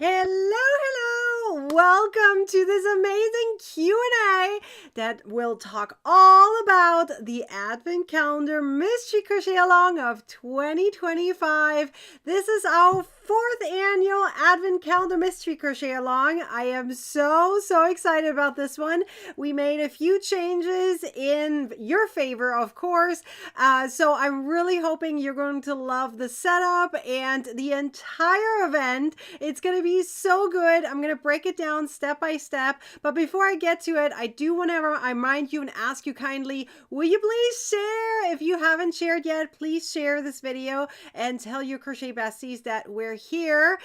Hello. Welcome to this amazing Q&A that will talk all about the Advent Calendar Mystery Crochet Along of 2025. This is our fourth annual Advent Calendar Mystery Crochet Along. I am so excited about this one. We made a few changes in your favor, of course. So I'm really hoping you're going to love the setup and the entire event. It's going to be so good. I'm going to break it down step by step. But before I get to it, I do want to remind you and ask you kindly, will you please share? If you haven't shared yet, please share this video and tell your crochet besties that we're here.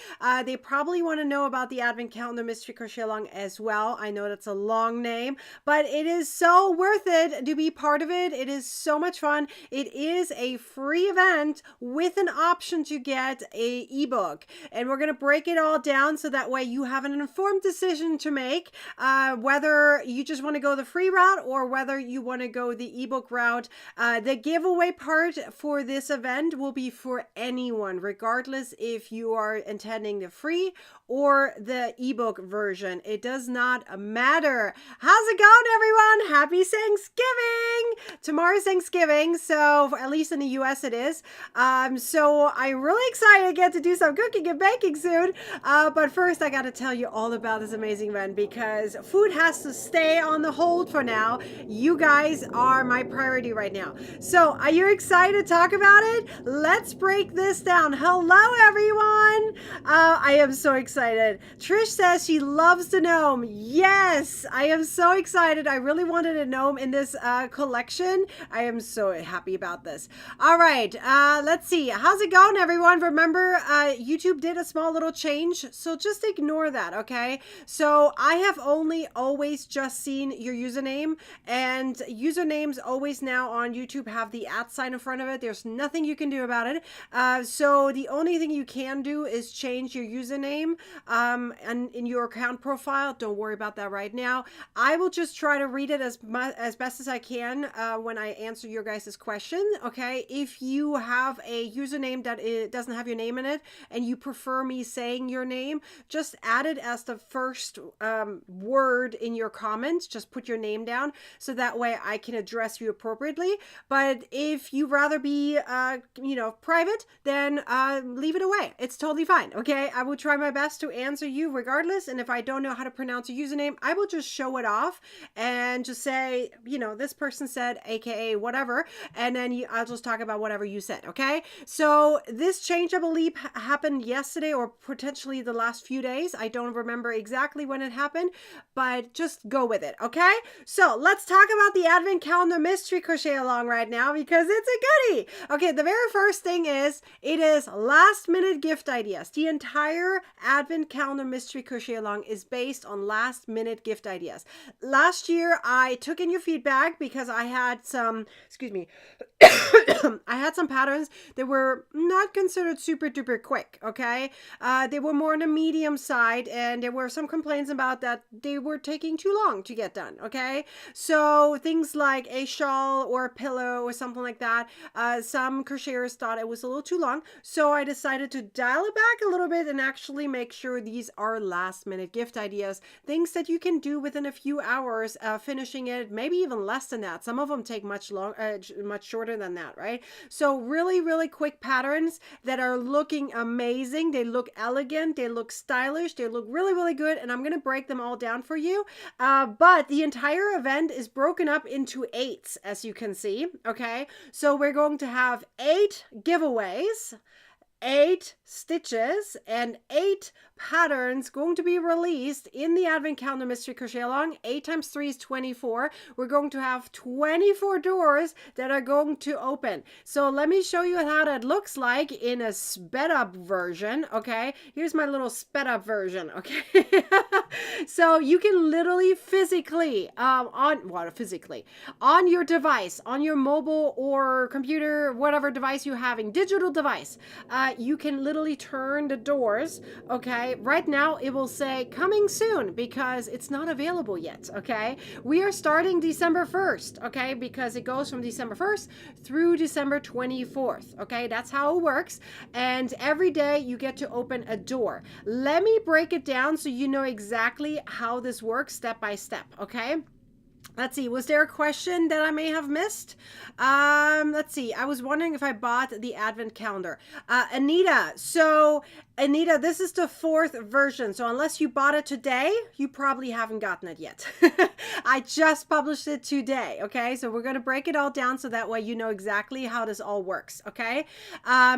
They probably want to know about the Advent Calendar Mystery Crochet Along as well. I know that's a long name, but it is so worth it to be part of it. It is so much fun. It is a free event with an option to get a ebook, and we're going to break it all down so that way you have an informed decision to make, whether you just want to go the free route or whether you want to go the ebook route. The giveaway part for this event will be for anyone, regardless if you are intending the free or the ebook version. It does not matter. How's it going, everyone? Happy Thanksgiving! Tomorrow's Thanksgiving, so at least in the US it is. So I'm really excited to get to do some cooking and baking soon. But first, I got to tell you all about this amazing event because food has to stay on the hold for now. You guys are my priority right now. So are you excited to talk about it? Let's break this down. Hello, everyone. I am so excited. Trish says she loves the gnome. Yes, I am so excited. I really wanted a gnome in this collection. I am so happy about this. All right, let's see. How's it going, everyone? Remember, YouTube did a small little change, so just ignore that, okay? So I have only always just seen your username, and usernames always now on YouTube have the @ sign in front of it. There's nothing you can do about it. So the only thing you can do is change your username and in your account profile. Don't worry about that right now. I will just try to read it as best as I can when I answer your guys' question, okay? If you have a username that it doesn't have your name in it and you prefer me saying your name, just add it as the first word in your comments. Just put your name down so that way I can address you appropriately. But if you rather be private, then leave it away. It's totally fine, okay? I will try my best to answer you regardless, and if I don't know how to pronounce a username, I will just show it off and just say, this person said aka whatever, and then I'll just talk about whatever you said, okay? So this change, I believe, happened yesterday or potentially the last few days. I don't remember exactly when it happened, but just go with it, okay? So let's talk about the Advent Calendar Mystery Crochet Along right now because it's a goodie. Okay, the very first thing is, it is last minute gift ideas. The entire Advent Calendar Mystery Crochet Along is based on last minute gift ideas. Last year, I took in your feedback because I had some, I had some patterns that were not considered super duper quick, okay? They were more on the medium side, and there were some complaints about that they were taking too long to get done, okay? So things like a shawl or a pillow or something like that, some crocheters thought it was a little too long, so I decided to dial it back a little bit and actually make sure these are last minute gift ideas, things that you can do within a few hours, finishing it, maybe even less than that. Some of them take much shorter than that, right? So really quick patterns that are looking amazing. They look elegant, they look stylish, they look really good, and I'm going to break them all down for you. But the entire event is broken up into 8s, as you can see, okay? So we're going to have 8 giveaways, 8 stitches, and 8 patterns going to be released in the Advent Calendar Mystery Crochet Along. 8 times 3 is 24. We're going to have 24 doors that are going to open. So let me show you how that looks like in a sped up version, okay? Here's my little sped up version, okay? So you can literally physically, on your device, on your mobile or computer, whatever device you're having, digital device, you can literally turn the doors. Okay, right now it will say coming soon because it's not available yet. Okay, we are starting December 1st. Okay, because it goes from December 1st through December 24th. Okay, that's how it works. And every day you get to open a door. Let me break it down so you know exactly how this works step by step. Okay. Let's see, was there a question that I may have missed? Let's see, I was wondering if I bought the advent calendar. Anita, so Anita, this is the 4th version. So unless you bought it today, you probably haven't gotten it yet. I just published it today. Okay, so we're going to break it all down so that way you know exactly how this all works. Okay,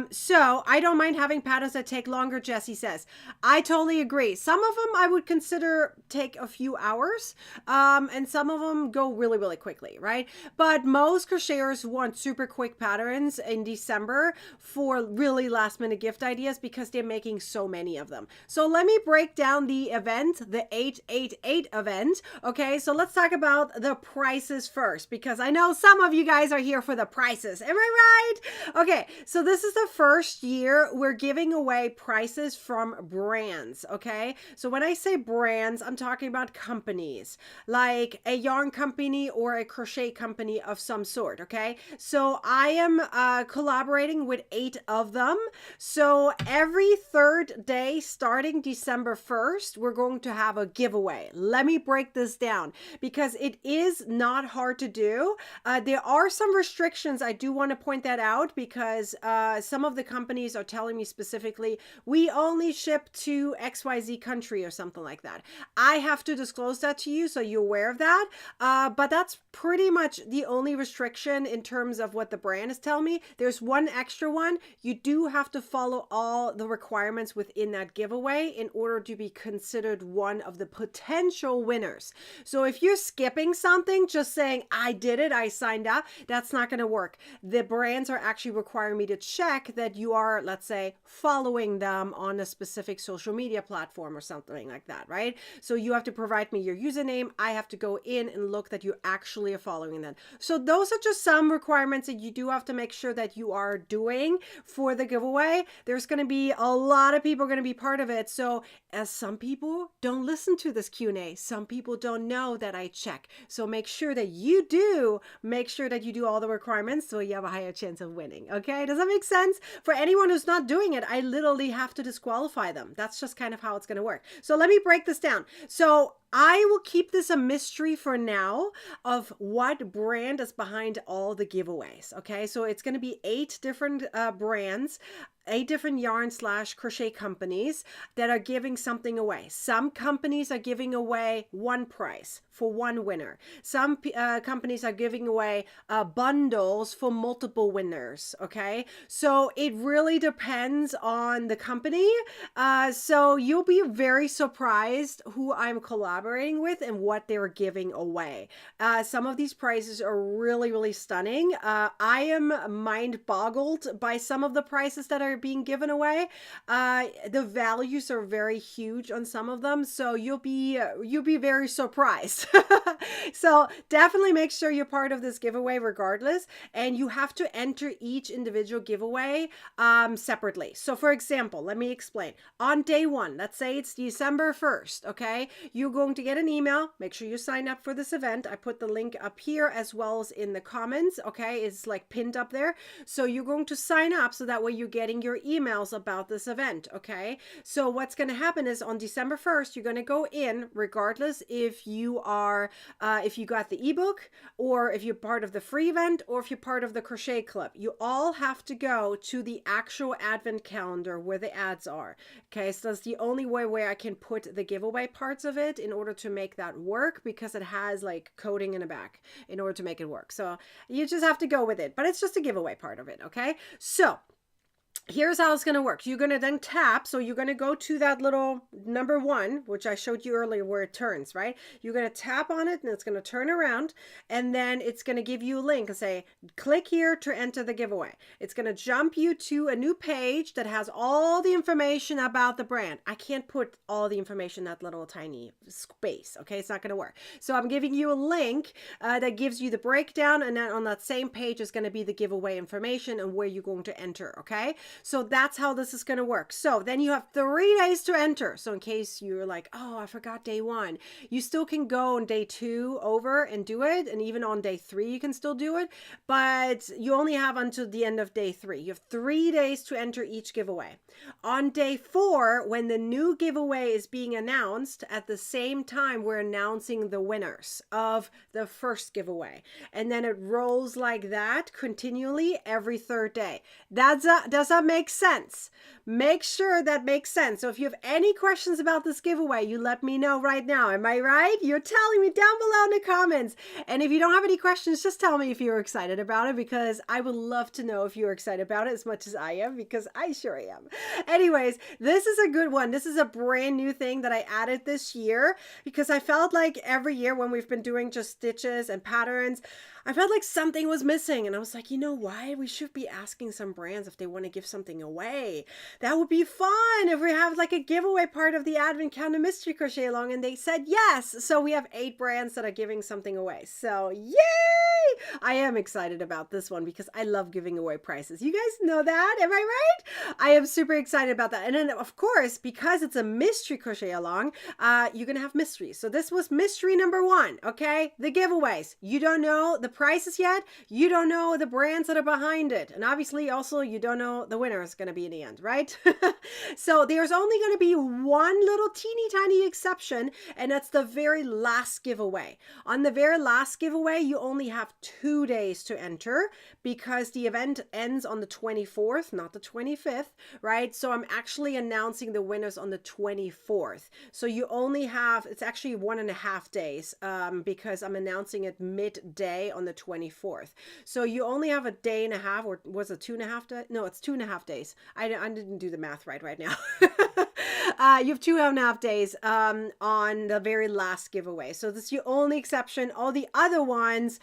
so I don't mind having patterns that take longer, Jessie says. I totally agree. Some of them I would consider take a few hours, and some of them go really, really quickly, right? But most crocheters want super quick patterns in December for really last minute gift ideas because they're making so many of them. So let me break down the event, the 888 event. Okay, so let's talk about the prices first because I know some of you guys are here for the prices. Am I right? Okay, so this is the first year we're giving away prices from brands. Okay, so when I say brands, I'm talking about companies like a yarn company or a crochet company of some sort. Okay, so I am collaborating with 8 of them. So every 3rd day starting December 1st, we're going to have a giveaway. Let me break this down because it is not hard to do. There are some restrictions. I do want to point that out because some of the companies are telling me specifically, we only ship to XYZ country or something like that. I have to disclose that to you so you're aware of that. But that's pretty much the only restriction in terms of what the brand is telling me. There's one extra one. You do have to follow all the requirements within that giveaway in order to be considered one of the potential winners. So if you're skipping something, just saying, I did it, I signed up, that's not going to work. The brands are actually requiring me to check that you are, let's say, following them on a specific social media platform or something like that, right? So you have to provide me your username. I have to go in and look that you actually are following them. So those are just some requirements that you do have to make sure that you are doing for the giveaway. There's going to be a lot of people going to be part of it. So as some people don't listen to this Q&A, some people don't know that I check. So make sure that you do, make sure that you do all the requirements so you have a higher chance of winning. Okay, does that make sense? For anyone who's not doing it, I literally have to disqualify them. That's just kind of how it's going to work. So let me break this down. So I will keep this a mystery for now of what brand is behind all the giveaways. Okay, so it's going to be 8 different brands, 8 different yarn / crochet companies that are giving something away. Some companies are giving away one prize for one winner. Some companies are giving away bundles for multiple winners. Okay, so it really depends on the company. So you'll be very surprised who I'm collaborating with and what they're giving away. Some of these prizes are really, really stunning. I am mind boggled by some of the prizes that are being given away. The values are very huge on some of them, so you'll be very surprised. So definitely make sure you're part of this giveaway regardless, and you have to enter each individual giveaway separately. So for example, let me explain. On day 1, let's say it's December 1st, okay, you're going to get an email. Make sure you sign up for this event. I put the link up here as well as in the comments. Okay, it's like pinned up there. So you're going to sign up so that way you're getting your emails about this event. Okay, so what's going to happen is on December 1st, you're going to go in regardless if you are if you got the ebook or if you're part of the free event or if you're part of the crochet club. You all have to go to the actual advent calendar where the ads are. Okay, so that's the only way where I can put the giveaway parts of it in order to make that work, because it has like coding in the back in order to make it work. So you just have to go with it, but it's just a giveaway part of it. Okay, so here's how it's going to work. You're going to then tap. So you're going to go to that little number 1, which I showed you earlier where it turns, right? You're going to tap on it and it's going to turn around, and then it's going to give you a link and say, click here to enter the giveaway. It's going to jump you to a new page that has all the information about the brand. I can't put all the information in that little tiny space. Okay, it's not going to work. So I'm giving you a link that gives you the breakdown, and then on that same page is going to be the giveaway information and where you're going to enter. Okay, So that's how this is going to work. So then you have 3 days to enter. So in case you're like, oh, I forgot day 1, you still can go on day 2 over and do it. And even on day 3, you can still do it. But you only have until the end of day 3. You have 3 days to enter each giveaway. On day 4, when the new giveaway is being announced, at the same time, we're announcing the winners of the first giveaway. And then it rolls like that continually every 3rd day. Does that make sense? Make sure that makes sense. So if you have any questions about this giveaway, you let me know right now. Am I right? You're telling me down below in the comments. And if you don't have any questions, just tell me if you're excited about it, because I would love to know if you're excited about it as much as I am, because I sure am. Anyways, this is a good one. This is a brand new thing that I added this year, because I felt like every year when we've been doing just stitches and patterns, I felt like something was missing. And I was like, you know why? We should be asking some brands if they want to give something away. That would be fun if we have like a giveaway part of the Advent Calendar Mystery Crochet Along. And they said yes. So we have 8 brands that are giving something away. So yay! I am excited about this one because I love giving away prizes. You guys know that? Am I right? I am super excited about that. And then of course, because it's a mystery crochet along, you're going to have mysteries. So this was mystery number 1. Okay. The giveaways. You don't know the prices yet. You don't know the brands that are behind it. And obviously also you don't know the winner is going to be in the end, right? So there's only going to be one little teeny tiny exception, and that's the very last giveaway. On the very last giveaway, you only have 2 days to enter because the event ends on the 24th, not the 25th, right? So I'm actually announcing the winners on the 24th. So you only have, it's actually 1.5 days because I'm announcing it midday on the 24th. So you only have a day and a half, or was it 2.5 days? No, it's 2.5 days. I didn't do the math right now. You have 2.5 days on the very last giveaway. So this is your only exception. All the other ones,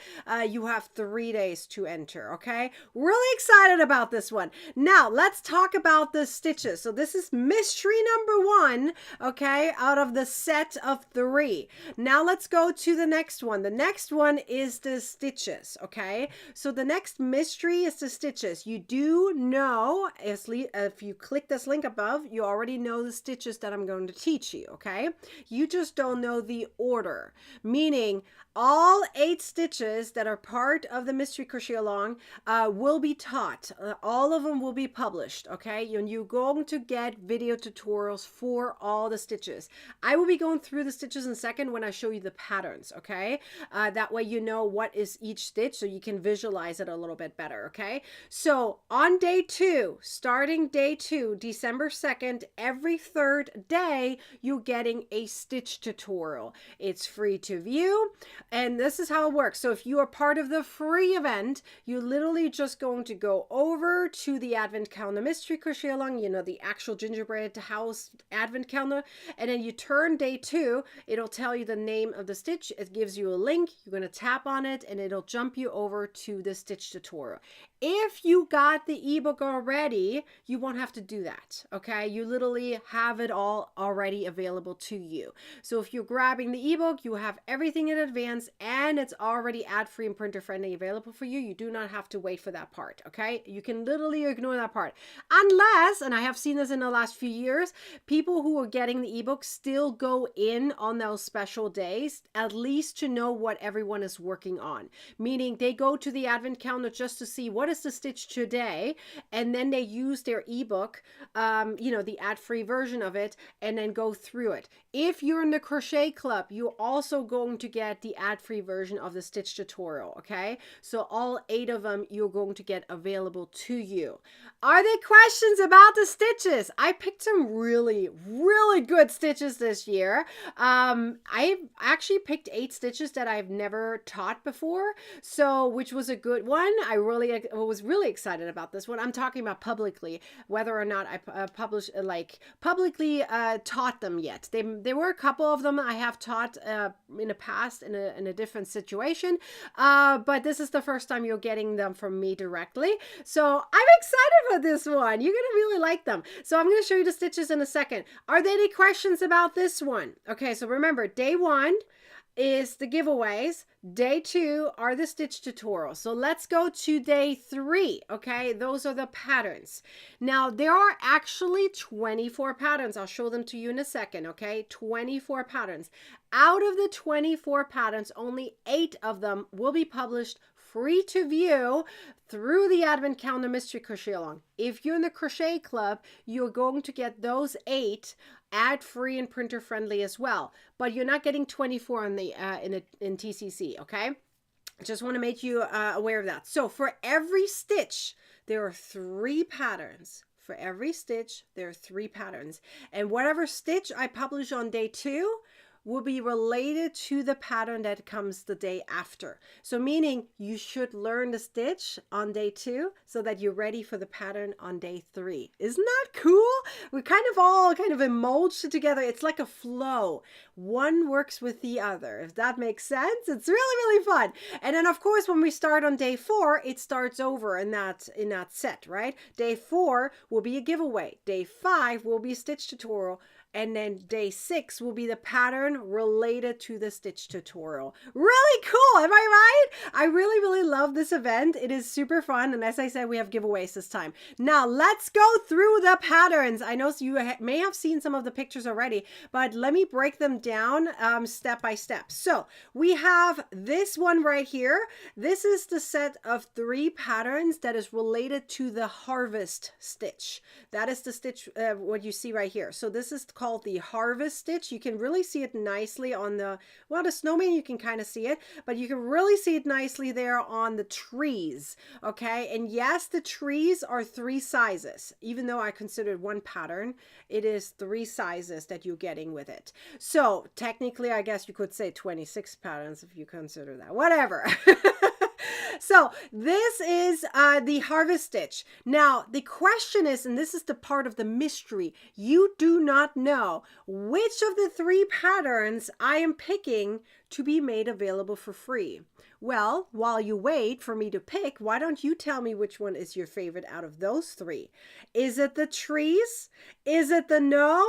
you have 3 days to enter. Okay. Really excited about this one. Now let's talk about the stitches. So this is mystery number 1. Okay. Out of the set of 3. Now let's go to the next one. The next one is the stitches. Okay. So the next mystery is the stitches. You do know, if you click this link above, you already know the stitches that I'm going to teach you. Okay. You just don't know the order, meaning all 8 stitches that are part of the mystery crochet along will be taught. All of them will be published. Okay. And you're going to get video tutorials for all the stitches. I will be going through the stitches in a second when I show you the patterns. Okay. That way you know what is each stitch, so you can visualize it a little bit better. Okay. So on day 2, starting day 2, December 2nd, every 3rd day, you're getting a stitch tutorial. It's free to view. And this is how it works. So if you are part of the free event, you're literally just going to go over to the Advent Calendar Mystery Crochet Along, you know, the actual gingerbread house Advent calendar. And then you turn day 2, it'll tell you the name of the stitch. It gives you a link. You're going to tap on it and it'll jump you over to the stitch tutorial. If you got the ebook already, you won't have to do that. Okay. You literally have it all already available to you. So if you're grabbing the ebook, you have everything in advance and it's already ad-free and printer friendly available for you. You do not have to wait for that part. Okay. You can literally ignore that part unless, and I have seen this in the last few years, people who are getting the ebook still go in on those special days, at least to know what everyone is working on. Meaning they go to the Advent calendar just to see what is the stitch today, and then they use their ebook, you know, the ad-free version of it, and then go through it. If you're in the crochet club, you're also going to get the ad-free version of the stitch tutorial. Okay, so all 8 of them you're going to get available to you. Are there questions about the stitches? I picked some really good stitches this year. I actually picked 8 stitches that I've never taught before, so which was a good one. I was really excited about this one. I'm talking about publicly, whether or not I publicly taught them yet. There were a couple of them I have taught in the past in a different situation, but this is the first time you're getting them from me directly. So I'm excited for this one. You're gonna really like them. So I'm gonna show you the stitches in a second. Are there any questions about this one? Okay, so remember, day 1, is the giveaways. Day 2 are the stitch tutorials. So let's go to day 3. Okay, those are the patterns. Now there are actually 24 patterns. I'll show them to you in a second. Okay, 24 patterns. Out of the 24 patterns, only 8 of them will be published free to view through the Advent Calendar Mystery Crochet Along. If you're in the Crochet Club, you're going to get those 8 ad-free and printer friendly as well, but you're not getting 24 in the in TCC. Okay, I just want to make you aware of that. So for every stitch there are 3 patterns. For every stitch there are 3 patterns, and whatever stitch I publish on day 2 will be related to the pattern that comes the day after. So meaning you should learn the stitch on day 2 so that you're ready for the pattern on day 3. Isn't that cool? We all kind of emulged it together. It's like a flow. One works with the other, if that makes sense. It's really fun. And then of course when we start on day 4, it starts over in that set, right? Day 4 will be a giveaway. Day 5 will be a stitch tutorial. And then day 6 will be the pattern related to the stitch tutorial. Really cool, am I right? I really love this event. It is super fun. And as I said, we have giveaways this time. Now let's go through the patterns. I know you may have seen some of the pictures already, but let me break them down step by step. So we have this one right here. This is the set of 3 patterns that is related to the harvest stitch. That is the stitch, what you see right here. So this is called the harvest stitch. You can really see it nicely on the snowman, you can kind of see it, but you can really see it nicely there on the trees. Okay, and yes, the trees are 3 sizes. Even though I considered 1 pattern, it is 3 sizes that you're getting with it. So technically, I guess you could say 26 patterns if you consider that. Whatever. So this is the harvest stitch. Now the question is, and this is the part of the mystery, you do not know which of the 3 patterns I am picking to be made available for free. Well, while you wait for me to pick, why don't you tell me which one is your favorite out of those 3? Is it the trees? Is it the gnome?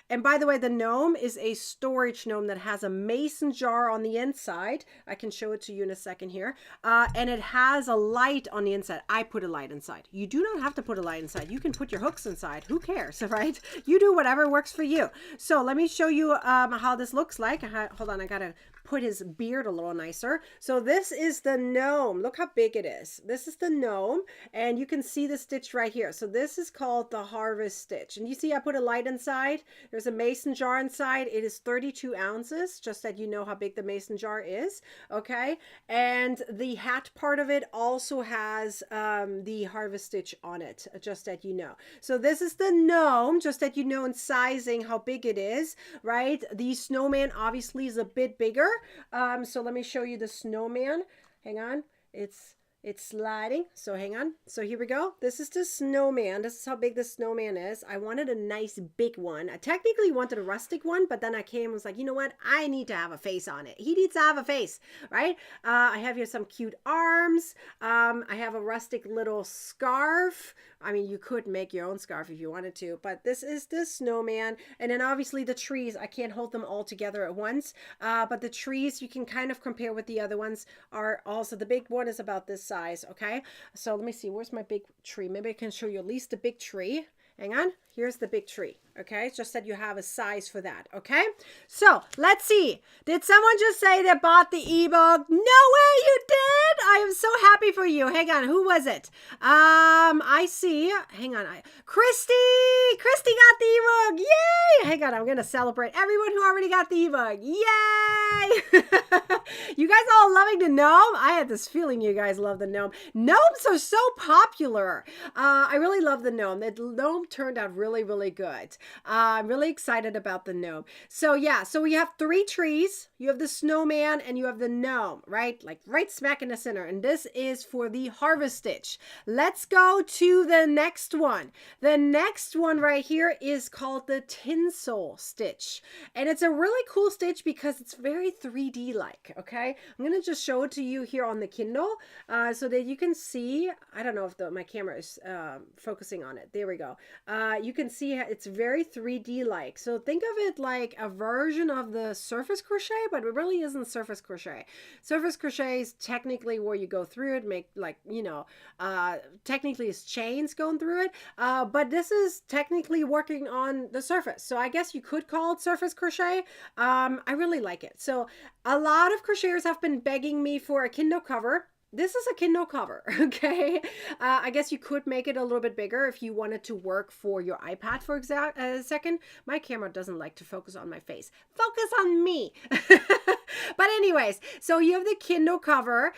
And by the way, the gnome is a storage gnome that has a mason jar on the inside. I can show it to you in a second here. And it has a light on the inside. I put a light inside. You do not have to put a light inside. You can put your hooks inside. Who cares, right? You do whatever works for you. So let me show you how this looks like. Hold on, I gotta put his beard a little nicer. So this is the gnome. Look how big it is. This is the gnome, and you can see the stitch right here. So this is called the harvest stitch. And you see I put a light inside. There's a mason jar inside. It is 32 ounces, just that you know how big the mason jar is. Okay, and the hat part of it also has the harvest stitch on it, just that you know. So this is the gnome, just that you know in sizing how big it is, right? The snowman obviously is a bit bigger. So let me show you the snowman. Hang on. It's sliding. So hang on. So here we go. This is the snowman. This is how big the snowman is. I wanted a nice big one. I technically wanted a rustic one, but then I came and was like, you know what? I need to have a face on it. He needs to have a face, right? I have here some cute arms. I have a rustic little scarf. I mean, you could make your own scarf if you wanted to, but this is the snowman. And then obviously the trees, I can't hold them all together at once. But the trees you can kind of compare with the other ones are also, the big one is about this size. Okay, so let me see, where's my big tree? Maybe I can show you at least the big tree. Hang on, here's the big tree. Okay, it's just that you have a size for that. Okay, so let's see. Did someone just say they bought the ebook? No way, you did. I am so happy for you. Hang on, who was it? I see. Hang on, Christy got the ebook. Yay! Hang on, I'm gonna celebrate everyone who already got the ebook. Yay! You guys all loving the gnome? I had this feeling you guys love the gnome. Gnomes are so popular. I really love the gnome. The gnome turned out really good. I'm really excited about the gnome. So yeah, so we have 3 trees. You have the snowman and you have the gnome, right? Like right smack in the center. And this is for the harvest stitch. Let's go to the next one. The next one right here is called the tinsel stitch. And it's a really cool stitch because it's very 3D like, okay? I'm going to just show it to you here on the Kindle so that you can see. I don't know if my camera is focusing on it. There we go. You can see it's very very 3D like. So think of it like a version of the surface crochet, but it really isn't surface crochet. Surface crochet is technically where you go through it, make like, technically it's chains going through it. But this is technically working on the surface. So I guess you could call it surface crochet. I really like it. So a lot of crocheters have been begging me for a Kindle cover. This is a Kindle cover, okay? I guess you could make it a little bit bigger if you wanted to work for your iPad for a second. My camera doesn't like to focus on my face. Focus on me. But anyways, so you have the Kindle cover,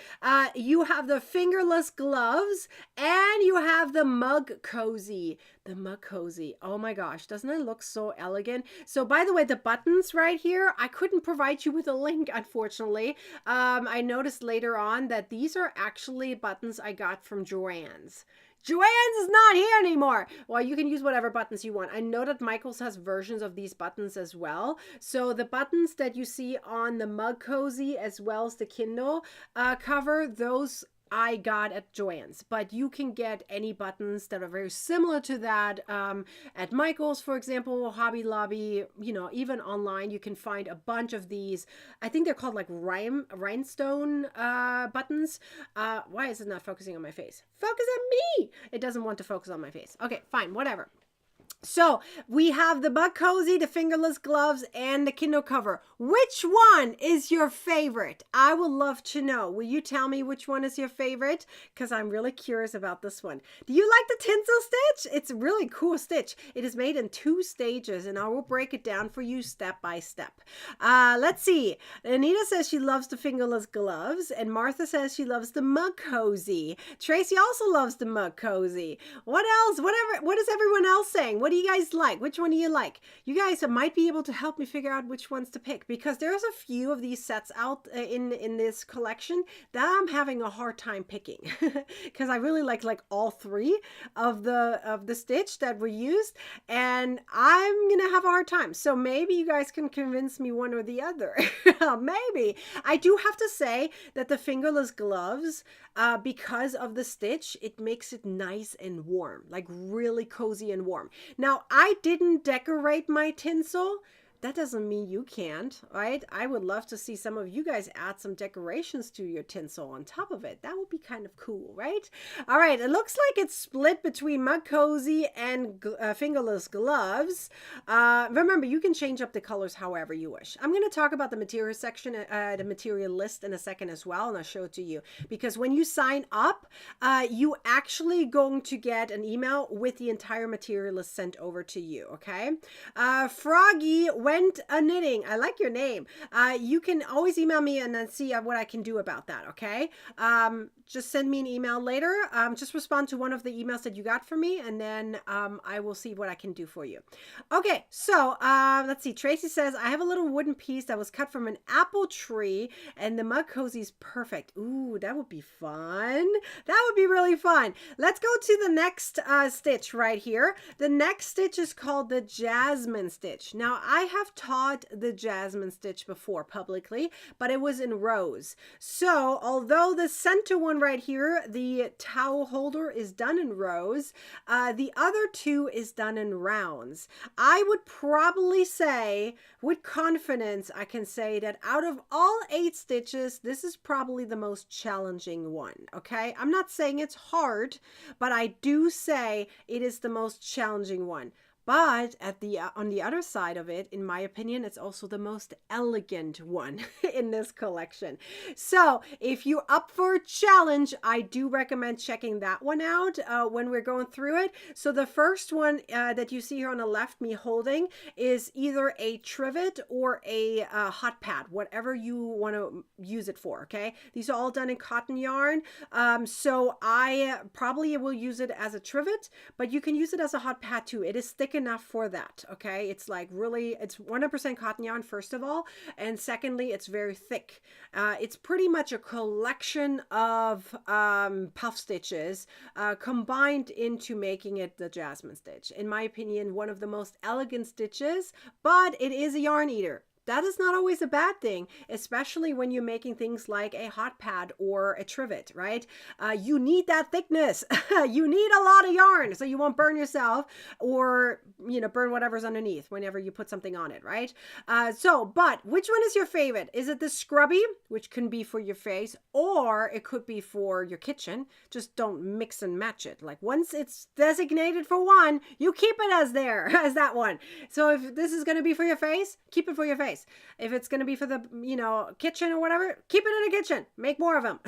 you have the fingerless gloves, and you have the mug cozy. The mug cozy. Oh my gosh, doesn't it look so elegant? So by the way, the buttons right here, I couldn't provide you with a link, unfortunately. I noticed later on that these are actually buttons I got from Joann's. Joann's is not here anymore. Well, you can use whatever buttons you want. I know that Michaels has versions of these buttons as well. So the buttons that you see on the mug cozy as well as the Kindle cover, those I got at Joann's, but you can get any buttons that are very similar to that at Michael's, for example, Hobby Lobby, even online, you can find a bunch of these. I think they're called like rhinestone buttons. Why is it not focusing on my face? Focus on me! It doesn't want to focus on my face. Okay, fine, whatever. So we have the mug cozy, the fingerless gloves, and the Kindle cover. Which one is your favorite? I would love to know. Will you tell me which one is your favorite? Because I'm really curious about this one. Do you like the tinsel stitch? It's a really cool stitch. It is made in 2 stages, and I will break it down for you step by step. Let's see. Anita says she loves the fingerless gloves, and Martha says she loves the mug cozy. Tracy also loves the mug cozy. What else? What is everyone else saying? What do you guys like? Which one do you like? You guys might be able to help me figure out which ones to pick, because there's a few of these sets out in this collection that I'm having a hard time picking because I really like all 3 of the stitch that were used, and I'm gonna have a hard time. So maybe you guys can convince me one or the other. Maybe. I do have to say that the fingerless gloves, because of the stitch, it makes it nice and warm, like really cozy and warm. Now, I didn't decorate my tinsel. That doesn't mean you can't, right? I would love to see some of you guys add some decorations to your tinsel on top of it. That would be kind of cool, right? All right, it looks like it's split between mug cozy and fingerless gloves. Remember, you can change up the colors however you wish. I'm going to talk about the material section, the material list in a second as well, and I'll show it to you. Because when you sign up, you actually going to get an email with the entire material list sent over to you, okay? Froggy went a knitting. I like your name. You can always email me and then see what I can do about that, okay? Just send me an email later. Just respond to one of the emails that you got from me, and then I will see what I can do for you. Okay, so let's see. Tracy says, I have a little wooden piece that was cut from an apple tree, and the mug cozy is perfect. Ooh, that would be fun. That would be really fun. Let's go to the next stitch right here. The next stitch is called the jasmine stitch. Now, I have taught the jasmine stitch before publicly, but it was in rows. So although the center one right here, the towel holder, is done in rows, the other 2 is done in rounds. I would probably say with confidence, I can say that out of all 8 stitches, this is probably the most challenging one, okay? I'm not saying it's hard, but I do say it is the most challenging one. But on the other side of it, in my opinion, it's also the most elegant one in this collection. So if you're up for a challenge, I do recommend checking that one out when we're going through it. So the first one that you see here on the left, me holding, is either a trivet or a hot pad, whatever you want to use it for, okay? These are all done in cotton yarn. So I probably will use it as a trivet, but you can use it as a hot pad too. It is thick enough for that, okay? It's like really, it's 100% cotton yarn, first of all, and secondly, it's very thick. It's pretty much a collection of puff stitches combined into making it the jasmine stitch. In my opinion, one of the most elegant stitches, but it is a yarn eater. that is not always a bad thing, especially when you're making things like a hot pad or a trivet, right? You need that thickness. You need a lot of yarn so you won't burn yourself or, burn whatever's underneath whenever you put something on it, right? But which one is your favorite? Is it the scrubby, which can be for your face, or it could be for your kitchen? Just don't mix and match it. Like once it's designated for one, you keep it as that one. So if this is going to be for your face, keep it for your face. If it's going to be for the, kitchen or whatever, keep it in the kitchen. Make more of them.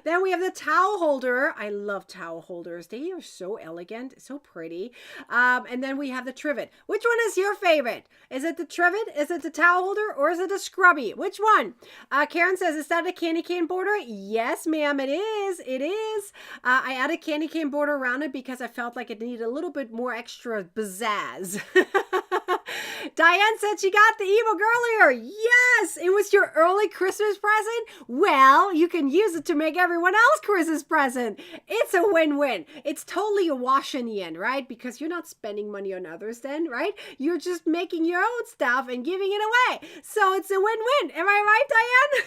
Then we have the towel holder. I love towel holders. They are so elegant, so pretty. And then we have the trivet. Which one is your favorite? Is it the trivet? Is it the towel holder? Or is it the scrubby? Which one? Karen says, is that a candy cane border? Yes, ma'am, it is. It is. I added candy cane border around it because I felt like it needed a little bit more extra pizzazz. Diane said she got the ebook earlier. Yes, it was your early Christmas present. Well, you can use it to make everyone else Christmas present. It's a win-win. It's totally a wash in the end, right? Because you're not spending money on others then, right? You're just making your own stuff and giving it away. So it's a win-win. Am I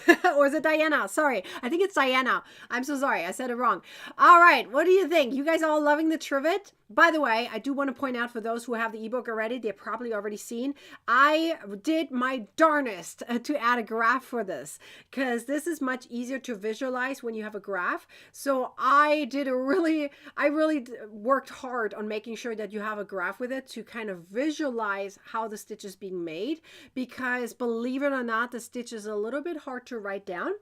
right, Diane? Or is it Diana? Sorry. I think it's Diana. I'm so sorry. I said it wrong. All right. What do you think? You guys all loving the trivet? By the way, I do want to point out for those who have the ebook already, they're probably already seen, I did my darnest to add a graph for this because this is much easier to visualize when you have a graph. So I really worked hard on making sure that you have a graph with it to kind of visualize how the stitch is being made, because believe it or not, the stitch is a little bit hard to write down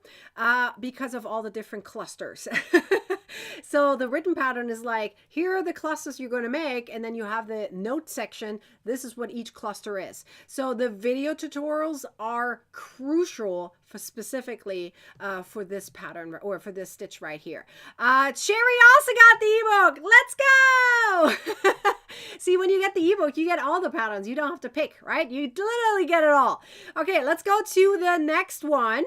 because of all the different clusters. So the written pattern is like, here are the clusters you're going to make, and then you have the note section. This is what each cluster is. So the video tutorials are crucial for specifically for this pattern or for this stitch right here. Sherry also got the ebook. Let's go. See, when you get the ebook, you get all the patterns. You don't have to pick, right? You literally get it all. Okay, let's go to the next one.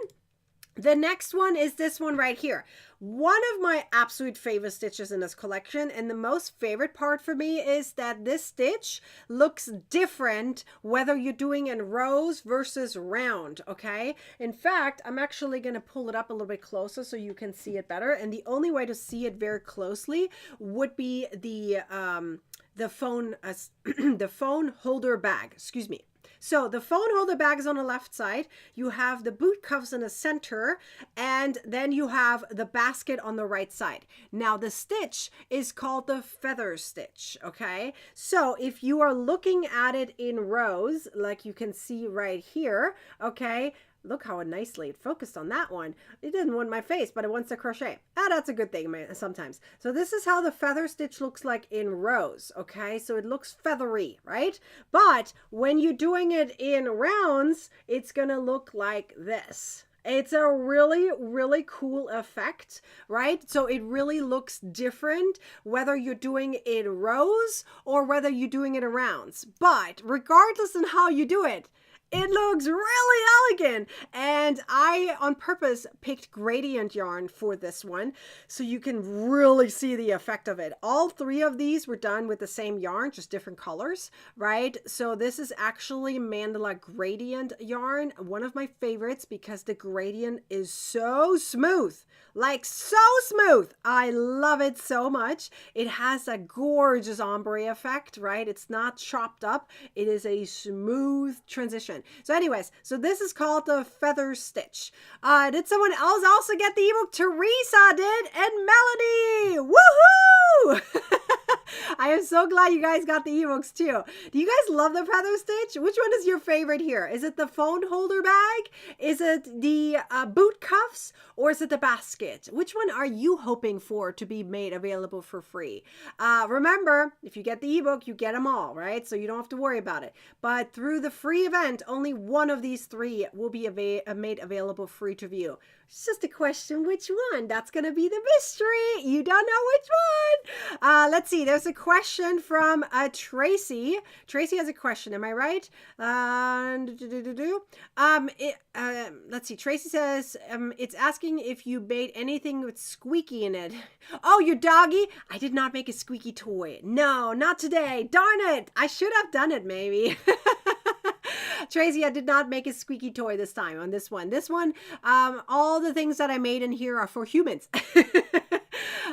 The next one is this one right here. One of my absolute favorite stitches in this collection, and the most favorite part for me is that this stitch looks different whether you're doing in rows versus round, okay? In fact, I'm actually going to pull it up a little bit closer so you can see it better, and the only way to see it very closely would be the phone the phone holder bag, excuse me. So the phone holder bag is on the left side. You have the boot cuffs in the center, and then you have the basket on the right side. Now the stitch is called the feather stitch, okay? So if you are looking at it in rows, like you can see right here, okay? Look how nicely it focused on that one. It didn't want my face, but it wants to crochet. That's a good thing sometimes. So this is how the feather stitch looks like in rows, okay? So it looks feathery, right? But when you're doing it in rounds, it's gonna look like this. It's a really, really cool effect, right? So it really looks different whether you're doing it in rows or whether you're doing it in rounds. But regardless on how you do it, it looks really elegant, and I on purpose picked gradient yarn for this one so you can really see the effect of it. All three of these were done with the same yarn, just different colors, right? So this is actually mandala gradient yarn, one of my favorites because the gradient is so smooth, like so smooth. I love it so much. It has a gorgeous ombre effect, right? It's not chopped up. It is a smooth transition. So anyways, so this is called the feather stitch. Did someone else also get the ebook? Teresa did, and Melody. Woohoo! I am so glad you guys got the ebooks too. Do you guys love the feather stitch? Which one is your favorite here? Is it the phone holder bag? Is it the boot cuffs? Or is it the basket? Which one are you hoping for to be made available for free? Remember, if you get the ebook, you get them all, right? So you don't have to worry about it. But through the free event, only one of these three will be made available free to view. It's just a question which one. That's going to be the mystery. You don't know which one. Let's see. There's a question from Tracy. Tracy has a question. Am I right? Let's see. Tracy says, it's asking if you made anything with squeaky in it. Oh, your doggy? I did not make a squeaky toy. No, not today. Darn it. I should have done it maybe. Tracy, I did not make a squeaky toy this time on this one. This one, all the things that I made in here are for humans.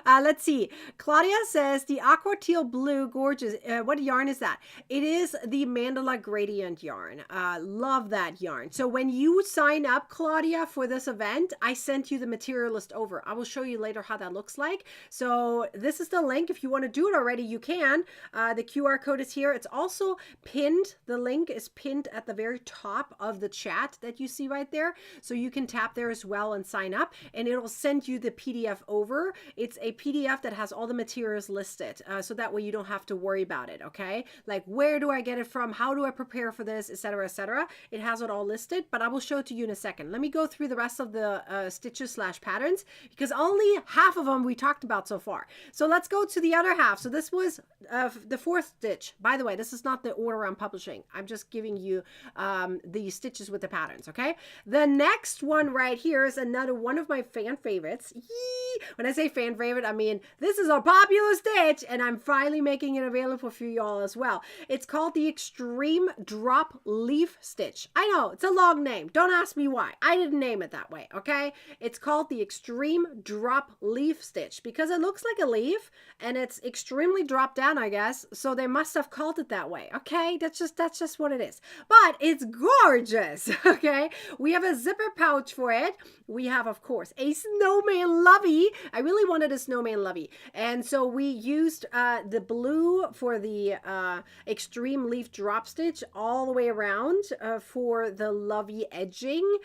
Let's see. Claudia says the aqua teal blue, gorgeous. What yarn is that? It is the Mandala Gradient yarn. Love that yarn. So when you sign up, Claudia, for this event, I sent you the material list over. I will show you later how that looks like. So this is the link. If you want to do it already, you can. The QR code is here. It's also pinned. The link is pinned at the very top of the chat that you see right there. So you can tap there as well and sign up, and it'll send you the PDF over. It's a PDF that has all the materials listed, so that way you don't have to worry about it, okay? Like, where do I get it from? How do I prepare for this, etc., etc.? It has it all listed, but I will show it to you in a second. Let me go through the rest of the stitches / patterns, because only half of them we talked about so far. So let's go to the other half. So this was the fourth stitch. By the way, this is not the order I'm publishing. I'm just giving you the stitches with the patterns, okay? The next one right here is another one of my fan favorites. Yee! When I say fan favorite, I mean, this is a popular stitch, and I'm finally making it available for y'all as well. It's called the Extreme Drop Leaf Stitch. I know, it's a long name. Don't ask me why. I didn't name it that way, okay? It's called the Extreme Drop Leaf Stitch because it looks like a leaf, and it's extremely dropped down, I guess, so they must have called it that way, okay? That's just what it is. But it's gorgeous, okay? We have a zipper pouch for it. We have, of course, a snowman lovey. I really wanted a snowman lovey. And so we used the blue for the extreme leaf drop stitch all the way around for the lovey edging.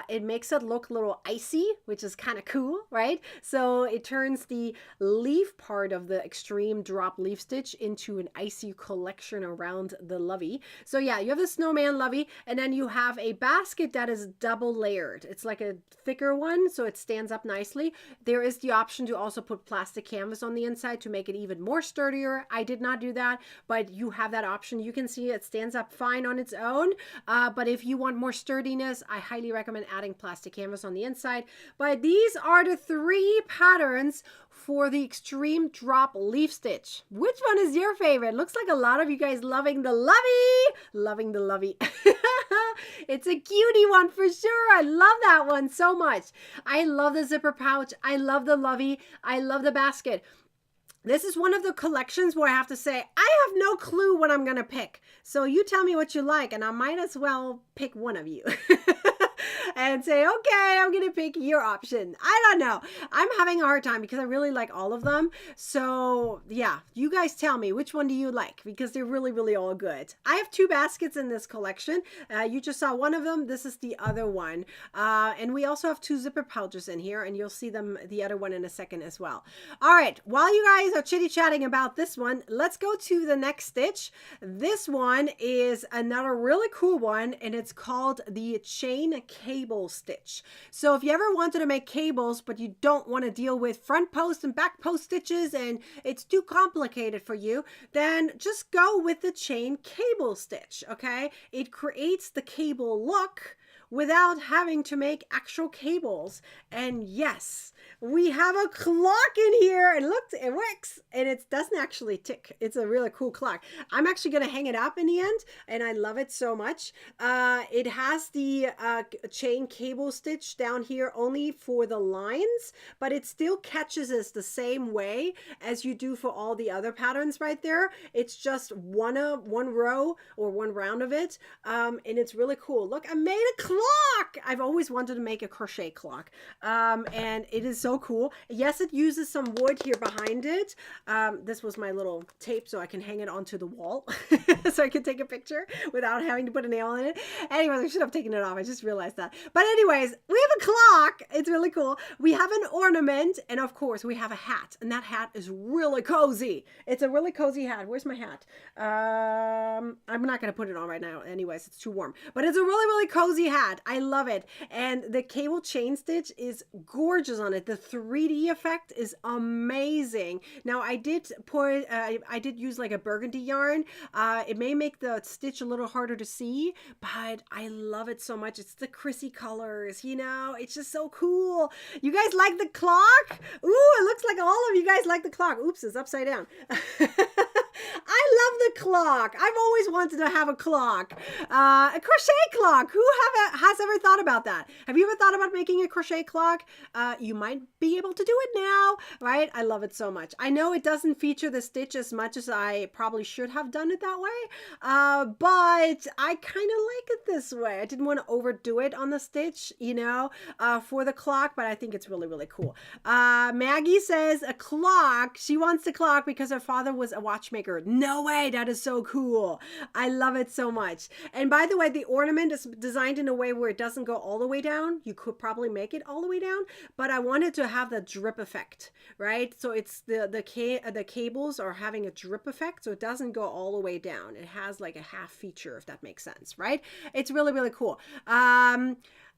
It makes it look a little icy, which is kind of cool, right? So it turns the leaf part of the extreme drop leaf stitch into an icy collection around the lovey. So yeah, you have the snowman lovey, and then you have a basket that is double layered. It's like a thicker one, so it stands up nicely. There is the option to also put plastic canvas on the inside to make it even more sturdier. I did not do that, but you have that option. You can see it stands up fine on its own, but if you want more sturdiness, I highly recommend adding plastic canvas on the inside. But these are the 3 patterns for the Extreme Drop Leaf Stitch. Which one is your favorite? Looks like a lot of you guys loving the lovey. Loving the lovey. It's a cutie one for sure. I love that one so much. I love the zipper pouch. I love the lovey. I love the basket. This is one of the collections where I have to say, I have no clue what I'm going to pick. So you tell me what you like, and I might as well pick one of you. And say, okay, I'm going to pick your option. I don't know. I'm having a hard time because I really like all of them. So yeah, you guys tell me, which one do you like? Because they're really, really all good. I have 2 baskets in this collection. You just saw one of them. This is the other one. And we also have 2 zipper pouches in here, and you'll see them, the other one, in a second as well. All right, while you guys are chitty-chatting about this one, let's go to the next stitch. This one is another really cool one, and it's called the Chain Cable Stitch. So if you ever wanted to make cables, but you don't want to deal with front post and back post stitches, and it's too complicated for you, then just go with the Chain Cable Stitch, okay? It creates the cable look without having to make actual cables. And yes, we have a clock in here, and look, it works, and it doesn't actually tick. It's a really cool clock. I'm actually going to hang it up in the end, and I love it so much. It has the chain cable stitch down here only for the lines, but it still catches us the same way as you do for all the other patterns right there. It's just one row or one round of it, and it's really cool. Look, I made a clock. I've always wanted to make a crochet clock, and it is so cool. Yes, it uses some wood here behind it. This was my little tape so I can hang it onto the wall so I can take a picture without having to put a nail in it. Anyways, I should have taken it off. I just realized that. But anyways, we have a clock. It's really cool. We have an ornament, and of course we have a hat, and that hat is really cozy. It's a really cozy hat. Where's my hat? I'm not going to put it on right now. Anyways, it's too warm, but it's a really, really cozy hat. I love it. And the cable chain stitch is gorgeous on it. The 3D effect is amazing. Now I did use like a burgundy yarn. It may make the stitch a little harder to see, but I love it so much. It's the Chrissy colors, you know, it's just so cool. You guys like the clock? Ooh, it looks like all of you guys like the clock. Oops, it's upside down. I love the clock. I've always wanted to have a clock, a crochet clock. Who has ever thought about that? Have you ever thought about making a crochet clock? You might be able to do it now, right? I love it so much. I know it doesn't feature the stitch as much as I probably should have done it that way, but I kind of like it this way. I didn't want to overdo it on the stitch, for the clock, but I think it's really, really cool. Maggie says a clock. She wants a clock because her father was a watchmaker. No way. That is so cool. I love it so much. And by the way, the ornament is designed in a way where it doesn't go all the way down. You could probably make it all the way down, but I wanted to have the drip effect, right? So it's the cables are having a drip effect, so it doesn't go all the way down. It has like a half feature, if that makes sense, right? It's really, really cool.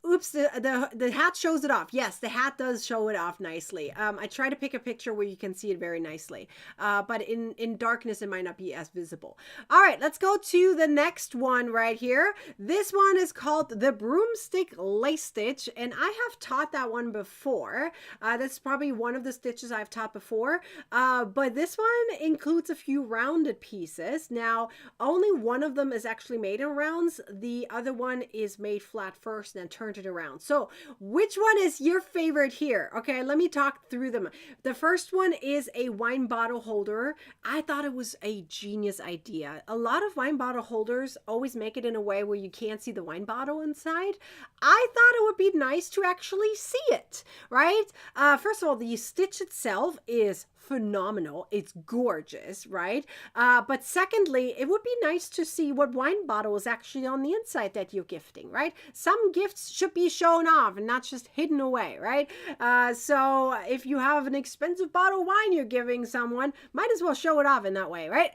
Oops, the hat shows it off. Yes, the hat does show it off nicely. I try to pick a picture where you can see it very nicely, but in darkness, it might not be as visible. All right, let's go to the next one right here. This one is called the broomstick lace stitch, and I have taught that one before. That's probably one of the stitches I've taught before, but this one includes a few rounded pieces. Now, only one of them is actually made in rounds. The other one is made flat first and then turned it around. So which one is your favorite here? Okay, let me talk through them. The first one is a wine bottle holder. I thought it was a genius idea. A lot of wine bottle holders always make it in a way where you can't see the wine bottle inside. I thought it would be nice to actually see it, right? First of all, the stitch itself is phenomenal. It's gorgeous, right? But secondly, it would be nice to see what wine bottle is actually on the inside that you're gifting, right? Some gifts should be shown off and not just hidden away, right? So if you have an expensive bottle of wine you're giving someone, might as well show it off in that way, right?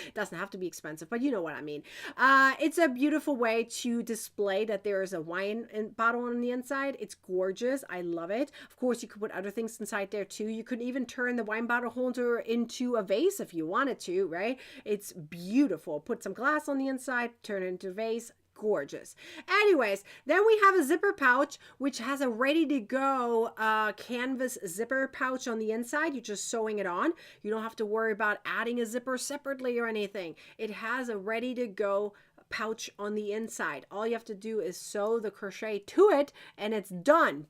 It doesn't have to be expensive, but you know what I mean. It's a beautiful way to display that there is a wine bottle on the inside. It's gorgeous. I love it. Of course, you could put other things inside there too. You could even turn the wine bottle holder into a vase if you wanted to, right? It's beautiful. Put some glass on the inside, turn it into a vase. Gorgeous. Anyways, then we have a zipper pouch, which has a ready to go canvas zipper pouch on the inside. You're just sewing it on. You don't have to worry about adding a zipper separately or anything. It has a ready to go pouch on the inside. All you have to do is sew the crochet to it and it's done,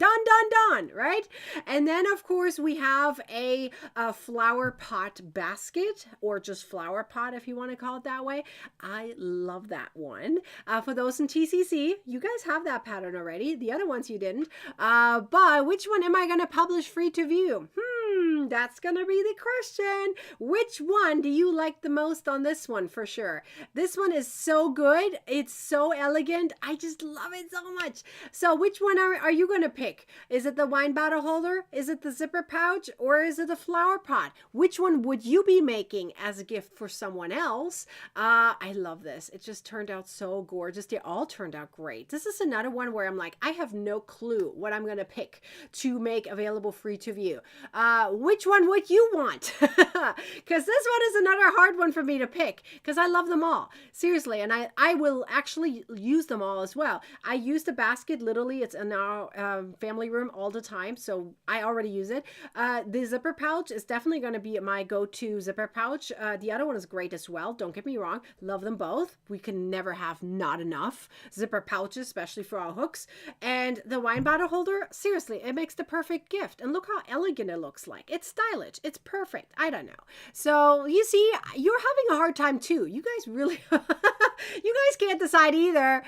right? And then of course we have a flower pot basket, or just flower pot if you want to call it that way. I love that one. For those in TCC, you guys have that pattern already. The other ones you didn't. But which one am I going to publish free to view? That's going to be the question. Which one do you like the most on this one for sure? This one is so good. It's so elegant. I just love it so much. So which one are you going to pick? Is it the wine bottle holder? Is it the zipper pouch? Or is it the flower pot? Which one would you be making as a gift for someone else? I love this. It just turned out so gorgeous. They all turned out great. This is another one where I'm like, I have no clue what I'm going to pick to make available free to view. Which one would you want? Because this one is another hard one for me to pick because I love them all. Seriously. And I will actually use them all as well. I use the basket, literally, it's in our family room all the time. So I already use it. The zipper pouch is definitely going to be my go-to zipper pouch. The other one is great as well. Don't get me wrong. Love them both. We can never have not enough zipper pouches, especially for our hooks. And the wine bottle holder, seriously, it makes the perfect gift. And look how elegant it looks like. It's stylish. It's perfect. I don't know. So you see, you're having a hard time too. You guys really, you guys can't decide either.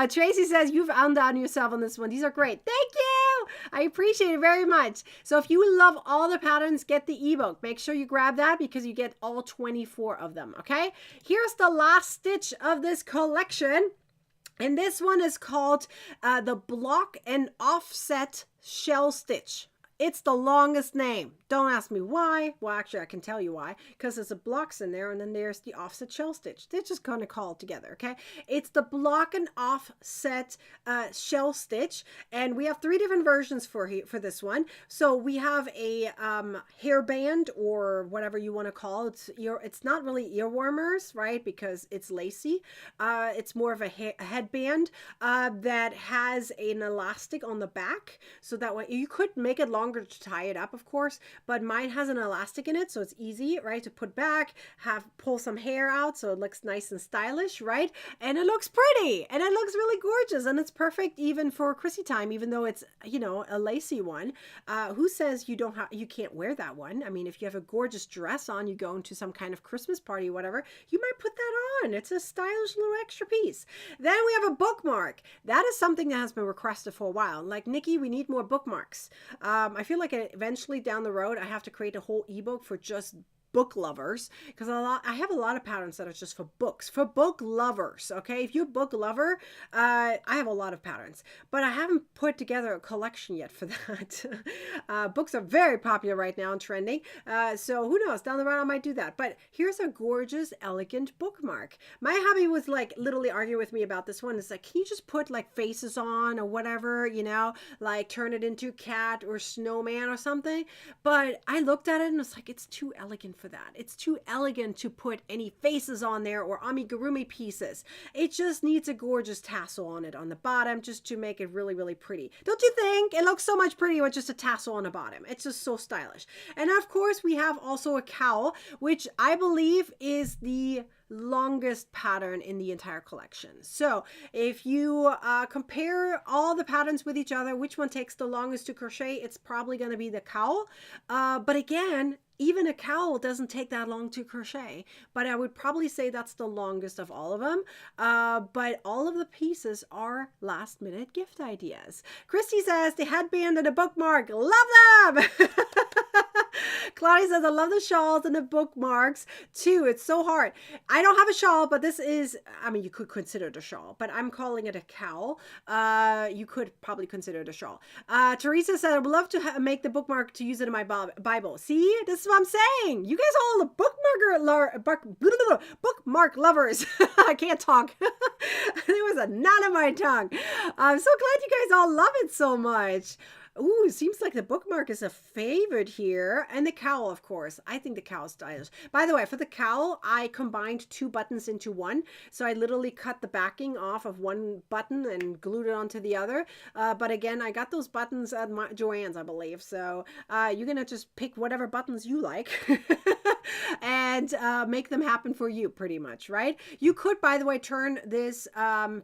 Tracy says you've undone yourself on this one. These are great. Thank you. I appreciate it very much. So if you love all the patterns, get the ebook. Make sure you grab that because you get all 24 of them. Okay. Here's the last stitch of this collection. And this one is called the block and offset shell stitch. It's the longest name. Don't ask me why. Well, actually, I can tell you why. Because there's a blocks in there, and then there's the offset shell stitch. They're just going to call it together, okay? It's the block and offset shell stitch, and we have 3 different versions for this one. So we have a hairband, or whatever you want to call it. It's not really ear warmers, right? Because it's lacy. It's more of a headband that has an elastic on the back, so that way you could make it long longer to tie it up, of course, but mine has an elastic in it, so it's easy, right, to put back, pull some hair out so it looks nice and stylish, right? And it looks pretty, and it looks really gorgeous, and it's perfect even for Chrissy time, even though it's, you know, a lacy one. Who says you can't wear that one? I mean, if you have a gorgeous dress on, you go into some kind of Christmas party, whatever, you might put that on. It's a stylish little extra piece. Then we have a bookmark. That is something that has been requested for a while. Like, Nikki, we need more bookmarks. I feel like eventually down the road, I have to create a whole ebook for just book lovers, because I have a lot of patterns that are just for books, for book lovers. Okay, if you're a book lover, I have a lot of patterns, but I haven't put together a collection yet for that. Books are very popular right now and trending, so who knows, down the road I might do that. But here's a gorgeous, elegant bookmark. My hubby was like literally arguing with me about this one. It's like, can you just put like faces on or whatever, you know, like turn it into cat or snowman or something? But I looked at it and it's like, it's too elegant for that. It's too elegant to put any faces on there or amigurumi pieces. It just needs a gorgeous tassel on it on the bottom just to make it really, really pretty. Don't you think? It looks so much prettier with just a tassel on the bottom. It's just so stylish. And of course, we have also a cowl, which I believe is the longest pattern in the entire collection. So if you compare all the patterns with each other, which one takes the longest to crochet, it's probably going to be the cowl. But again, even a cowl doesn't take that long to crochet, but I would probably say that's the longest of all of them. But all of the pieces are last minute gift ideas. Christy says the headband and the bookmark, love them. Claudia says, I love the shawls and the bookmarks too. It's so hard. I don't have a shawl, but this is, I mean, you could consider it a shawl, but I'm calling it a cowl. You could probably consider it a shawl. Teresa said, I would love to make the bookmark to use it in my Bible. See, this is what I'm saying. You guys are all the bookmark lovers. I can't talk. There was a knot in my tongue. I'm so glad you guys all love it so much. Ooh, it seems like the bookmark is a favorite here. And the cowl, of course. I think the cowl is stylish. By the way, for the cowl, I combined 2 buttons into one. So I literally cut the backing off of one button and glued it onto the other. But again, I got those buttons at Joann's, I believe. So you're going to just pick whatever buttons you like and make them happen for you, pretty much, right? You could, by the way, turn this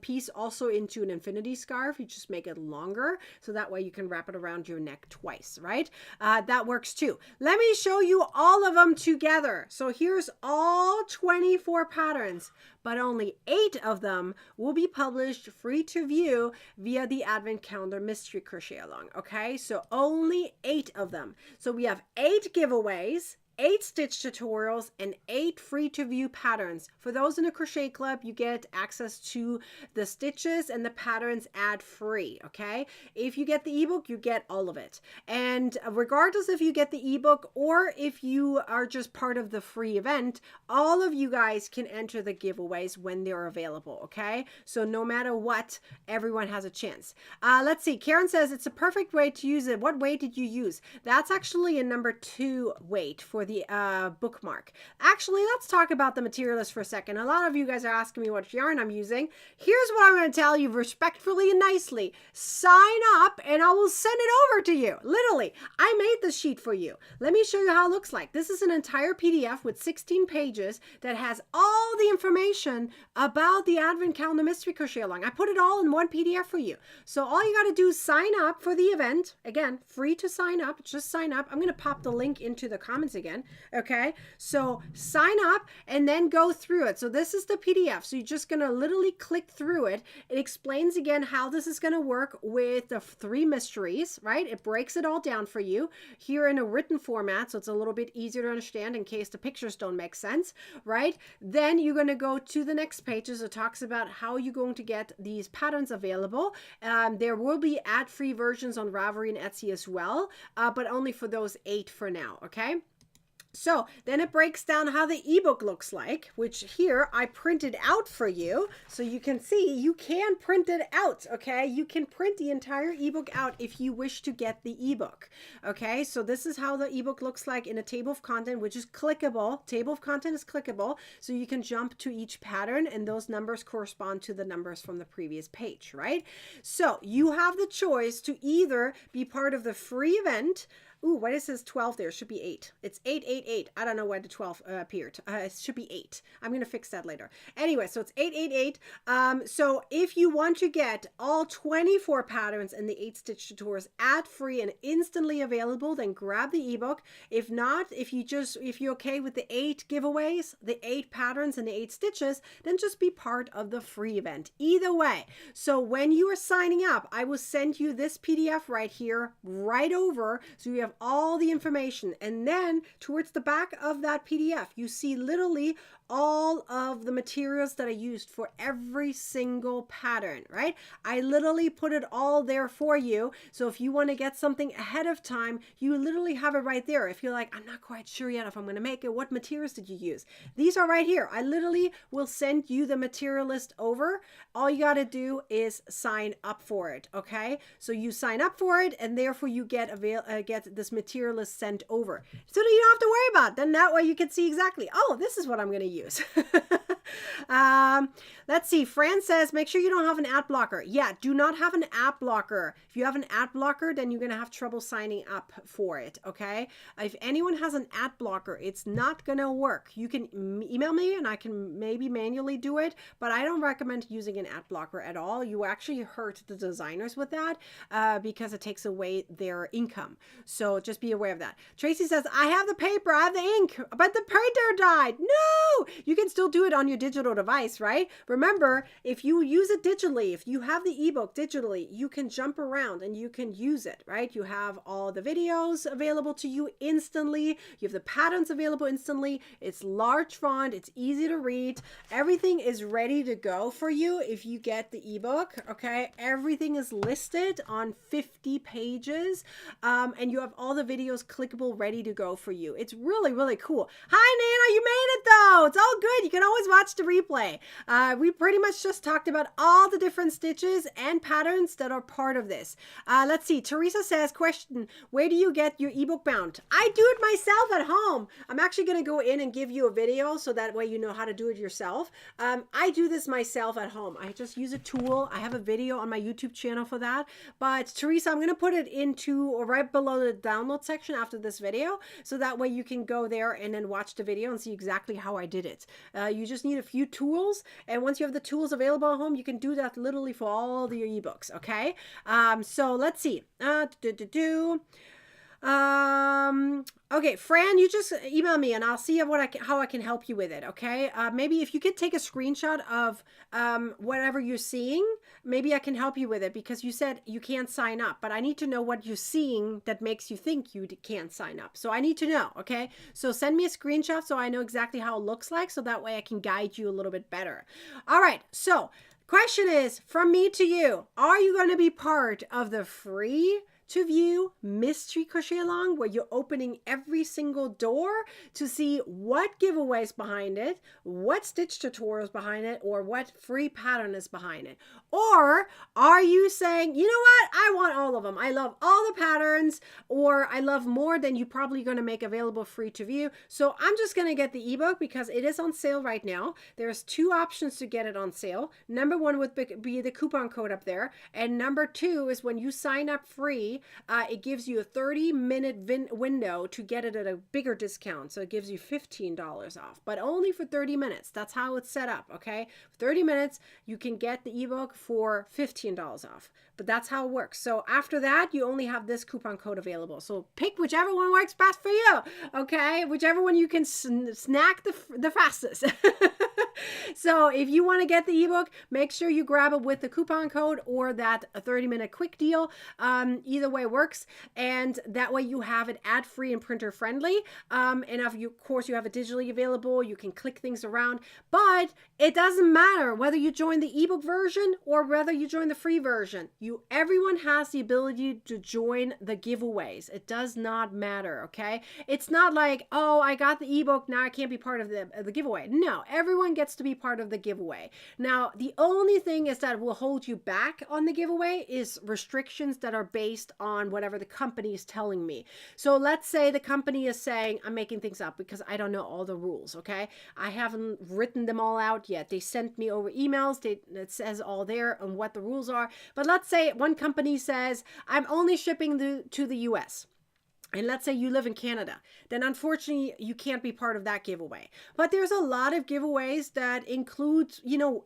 piece also into an infinity scarf. You just make it longer. So that way you can wrap it around your neck twice, right? That works too. Let me show you all of them together. So here's all 24 patterns, but only 8 of them will be published free to view via the Advent Calendar Mystery Crochet Along. Okay, so only 8 of them. So we have 8 giveaways, 8 stitch tutorials, and 8 free to view patterns. For those in the crochet club, you get access to the stitches and the patterns ad free. Okay, if you get the ebook, you get all of it. And regardless if you get the ebook or if you are just part of the free event, all of you guys can enter the giveaways when they're available. Okay, so no matter what, everyone has a chance. Let's see. Karen says it's a perfect way to use it. What weight did you use? That's actually a number 2 weight for the bookmark. Actually, let's talk about the materialist for a second. A lot of you guys are asking me what yarn I'm using. Here's what I'm going to tell you respectfully and nicely. Sign up and I will send it over to you. Literally, I made this sheet for you. Let me show you how it looks like. This is an entire PDF with 16 pages that has all the information about the Advent Calendar Mystery Crochet Along. I put it all in one PDF for you. So all you got to do is sign up for the event. Again, free to sign up. Just sign up. I'm going to pop the link into the comments again. Okay, so sign up and then go through it. So this is the PDF. So you're just going to literally click through it. It explains again how this is going to work with the 3 mysteries, right? It breaks it all down for you here in a written format. So it's a little bit easier to understand in case the pictures don't make sense, right? Then you're going to go to the next pages. It talks about how you're going to get these patterns available. There will be ad-free versions on Ravelry and Etsy as well, but only for those 8 for now, okay? So then it breaks down how the ebook looks like, which here I printed out for you. So you can see you can print it out, okay? You can print the entire ebook out if you wish to get the ebook, okay? So this is how the ebook looks like in a table of content, which is clickable. Table of content is clickable, so you can jump to each pattern and those numbers correspond to the numbers from the previous page, right? So you have the choice to either be part of the free event. Ooh, why does it says 12 there? It should be 8. It's 888. I don't know why the 12 appeared. It should be 8. I'm going to fix that later. Anyway, so it's 888. So if you want to get all 24 patterns in the 8 stitch tutorials ad free and instantly available, then grab the ebook. If not, if you're okay with the 8 giveaways, the 8 patterns and the 8 stitches, then just be part of the free event. Either way. So when you are signing up, I will send you this PDF right here, right over. So you have all the information, and then towards the back of that PDF you see literally all of the materials that I used for every single pattern, right? I literally put it all there for you. So if you want to get something ahead of time, you literally have it right there. If you're like, I'm not quite sure yet if I'm going to make it, what materials did you use? These are right here. I literally will send you the material list over. All you got to do is sign up for it, okay? So you sign up for it, and therefore you get this material list sent over. So that you don't have to worry about it. Then that way you can see exactly, oh, this is what I'm going to use. Let's see. Fran says, make sure you don't have an ad blocker. Yeah, do not have an ad blocker. If you have an ad blocker, then you're going to have trouble signing up for it. Okay. If anyone has an ad blocker, it's not going to work. You can email me and I can maybe manually do it, but I don't recommend using an ad blocker at all. You actually hurt the designers with that because it takes away their income. So just be aware of that. Tracy says, I have the paper, I have the ink, but the printer died. No, you can still do it on your digital device, right? Remember, if you use it digitally, if you have the ebook digitally, you can jump around and you can use it, right? You have all the videos available to you instantly. You have the patterns available instantly. It's large font. It's easy to read. Everything is ready to go for you if you get the ebook, okay? Everything is listed on 50 pages, and you have all the videos clickable, ready to go for you. It's really, really cool. Hi, Nana, you made it though. It's all good. You can always watch the replay. We pretty much just talked about all the different stitches and patterns that are part of this. Let's see. Teresa says, question, where do you get your ebook bound? I do it myself at home. I'm actually going to go in and give you a video so that way you know how to do it yourself. I do this myself at home. I just use a tool. I have a video on my YouTube channel for that. But Teresa, I'm going to put it into or right below the download section after this video. So that way you can go there and then watch the video and see exactly how I did it. You just need a few tools, and once you have the tools available at home, you can do that literally for all of your ebooks. Okay, so let's see. Okay, Fran, you just email me and I'll see how I can help you with it. Okay, maybe if you could take a screenshot of whatever you're seeing, maybe I can help you with it, because you said you can't sign up, but I need to know what you're seeing that makes you think you can't sign up. So I need to know. Okay, so send me a screenshot so I know exactly how it looks like, so that way I can guide you a little bit better. All right, so question is from me to you: are you going to be part of the free to view mystery crochet along, where you're opening every single door to see what giveaways behind it, what stitch tutorials behind it, or what free pattern is behind it? Or are you saying, you know what, I want all of them. I love all the patterns, or I love more than you're probably going to make available free to view. So I'm just going to get the ebook because it is on sale right now. There's 2 options to get it on sale. Number 1 would be the coupon code up there. And number 2 is when you sign up free, it gives you a 30-minute window to get it at a bigger discount. So it gives you $15 off, but only for 30 minutes. That's how it's set up, okay? For 30 minutes, you can get the ebook for $15 off, but that's how it works. So after that, you only have this coupon code available. So pick whichever one works best for you, okay? Whichever one you can snack the fastest. So if you want to get the ebook, make sure you grab it with the coupon code or that 30-minute quick deal. Either way works. And that way you have it ad-free and printer friendly. And if you, of course, you have it digitally available, you can click things around. But it doesn't matter whether you join the ebook version or whether you join the free version. Everyone has the ability to join the giveaways. It does not matter, okay? It's not like, oh, I got the ebook, now I can't be part of the giveaway. No, everyone gets to be part of the giveaway. Now, the only thing is that will hold you back on the giveaway is restrictions that are based on whatever the company is telling me. So let's say the company is saying, I'm making things up because I don't know all the rules, okay? I haven't written them all out yet. They sent me over emails. It says all there and what the rules are. But let's say one company says, I'm only shipping to the US. And let's say you live in Canada, then unfortunately you can't be part of that giveaway. But there's a lot of giveaways that include,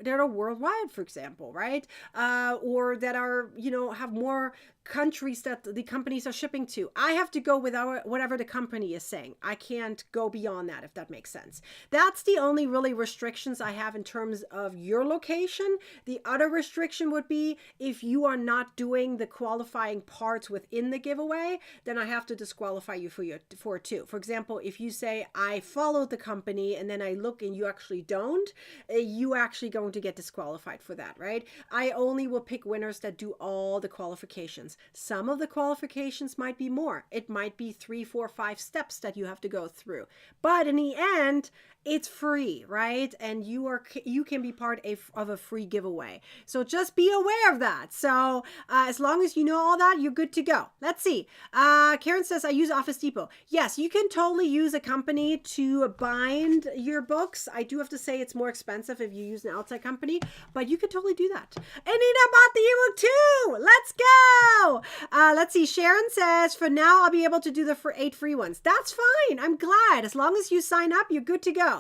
that are worldwide, for example, right? Or that are, have more countries that the companies are shipping to. I have to go with whatever the company is saying. I can't go beyond that, if that makes sense. That's the only really restrictions I have in terms of your location. The other restriction would be if you are not doing the qualifying parts within the giveaway, then I have to disqualify you for it too. For example, if you say I followed the company and then I look and you actually don't, you actually going to get disqualified for that, right? I only will pick winners that do all the qualifications. Some of the qualifications might be more. It might be 3, 4, 5 steps that you have to go through. But in the end, it's free, right? And you can be part of a free giveaway. So just be aware of that. So as long as you know all that, you're good to go. Let's see. Karen says, I use Office Depot. Yes, you can totally use a company to bind your books. I do have to say it's more expensive if you use an outside company, but you can totally do that. Anita bought the ebook too. Let's go. Let's see. Sharon says, for now, I'll be able to do the 8 free ones. That's fine. I'm glad. As long as you sign up, you're good to go.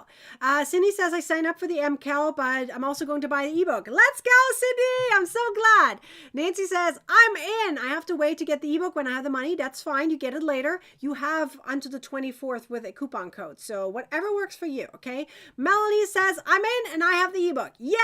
Cindy says, I signed up for the MCAL, but I'm also going to buy the ebook. Let's go, Cindy. I'm so glad. Nancy says, I'm in. I have to wait to get the ebook when I have the money. That's fine. You get it later. You have until the 24th with a coupon code. So whatever works for you, okay? Melanie says, I'm in and I have the ebook. Yay!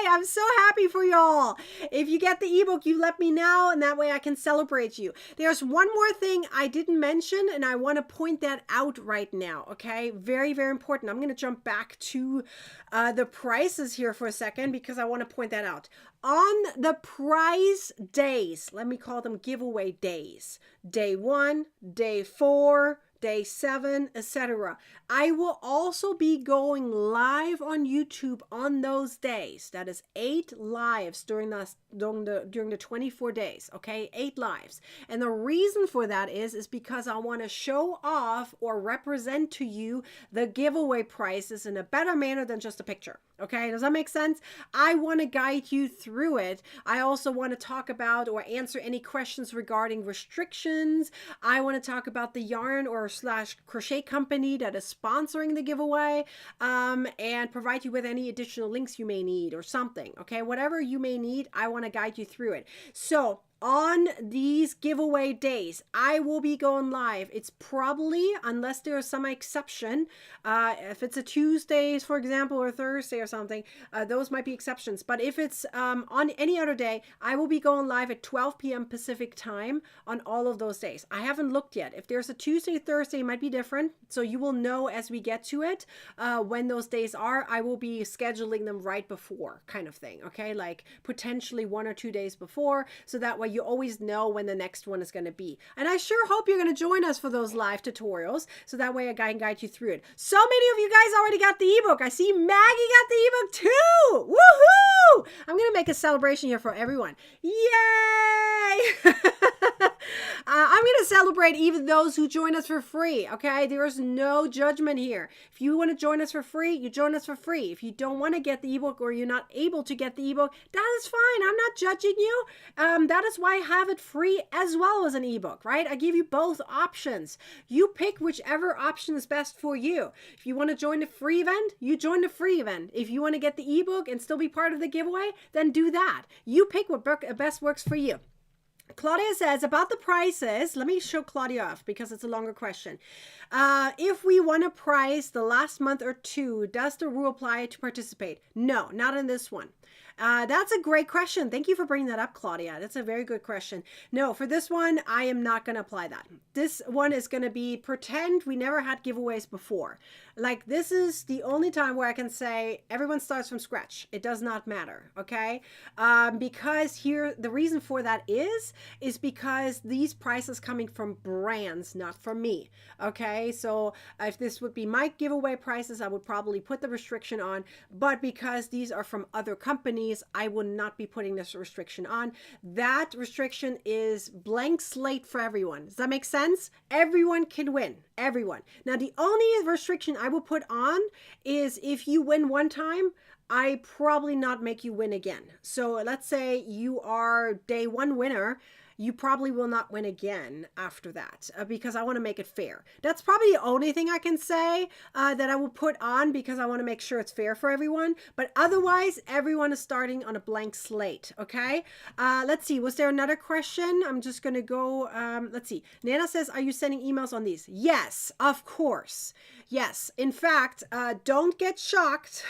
I'm so happy for y'all. If you get the ebook, you let me know, and that way I can celebrate you. There's one more thing I didn't mention, and I want to point that out right now, okay? Very, very important. I'm going to jump back to the prices here for a second because I want to point that out. On the prize days, let me call them giveaway days, day 1, day 4, day 7, etc. I will also be going live on YouTube on those days. That is 8 lives during the 24 days, okay? 8 lives. And the reason for that is because I want to show off or represent to you the giveaway prices in a better manner than just a picture, okay? Does that make sense? I want to guide you through it. I also want to talk about or answer any questions regarding restrictions. I want to talk about the yarn or / crochet company that is sponsoring the giveaway, and provide you with any additional links you may need or something, okay? Whatever you may need, I want to guide you through it. So on these giveaway days, I will be going live. It's probably, unless there is some exception, if it's a Tuesdays, for example, or Thursday or something, those might be exceptions. But if it's on any other day, I will be going live at 12 p.m. Pacific time on all of those days. I haven't looked yet. If there's a Tuesday, Thursday, it might be different. So you will know as we get to it when those days are. I will be scheduling them right before, kind of thing, okay? Like potentially 1 or 2 days before, so that way you always know when the next one is going to be. And I sure hope you're going to join us for those live tutorials, so that way I can guide you through it. So many of you guys already got the ebook. I see Maggie got the ebook too. Woohoo! I'm going to make a celebration here for everyone. Yay! I'm going to celebrate even those who join us for free, okay? There is no judgment here. If you want to join us for free, you join us for free. If you don't want to get the ebook or you're not able to get the ebook, that is fine. I'm not judging you. That is why I have it free as well as an ebook, right? I give you both options. You pick whichever option is best for you. If you want to join the free event, you join the free event. If you want to get the ebook and still be part of the giveaway, then do that. You pick what best works for you. Claudia says about the prices. Let me show Claudia off because it's a longer question. If we want to price the last month or two, does the rule apply to participate? No, not in this one. That's a great question. Thank you for bringing that up, Claudia. That's a very good question. No, for this one, I am not going to apply that. This one is going to be pretend we never had giveaways before. Like, this is the only time where I can say everyone starts from scratch. It does not matter, okay? Because here, the reason for that is because these prices coming from brands, not from me, okay? So if this would be my giveaway prices, I would probably put the restriction on, but because these are from other companies, I would not be putting this restriction on. That restriction is blank slate for everyone. Does that make sense? Everyone can win. Everyone. Now, the only restriction I will put on is if you win one time, I probably not make you win again. So let's say you are day one winner. You probably will not win again after that because I want to make it fair. That's probably the only thing I can say that I will put on because I want to make sure it's fair for everyone. But otherwise, everyone is starting on a blank slate, okay? Let's see. Was there another question? I'm just going to go. Let's see. Nana says, are you sending emails on these? Yes, of course. Yes. In fact, don't get shocked.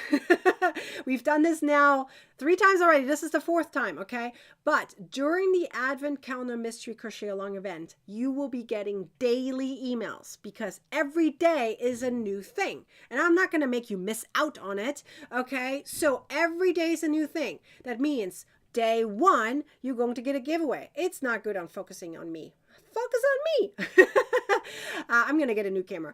We've done this now 3 times already. This is the 4th time, okay? But during the Advent Calendar Mystery Crochet Along event, you will be getting daily emails because every day is a new thing. And I'm not going to make you miss out on it, okay? So every day is a new thing. That means day 1, you're going to get a giveaway. It's not good on focusing on me. Focus on me. I'm going to get a new camera.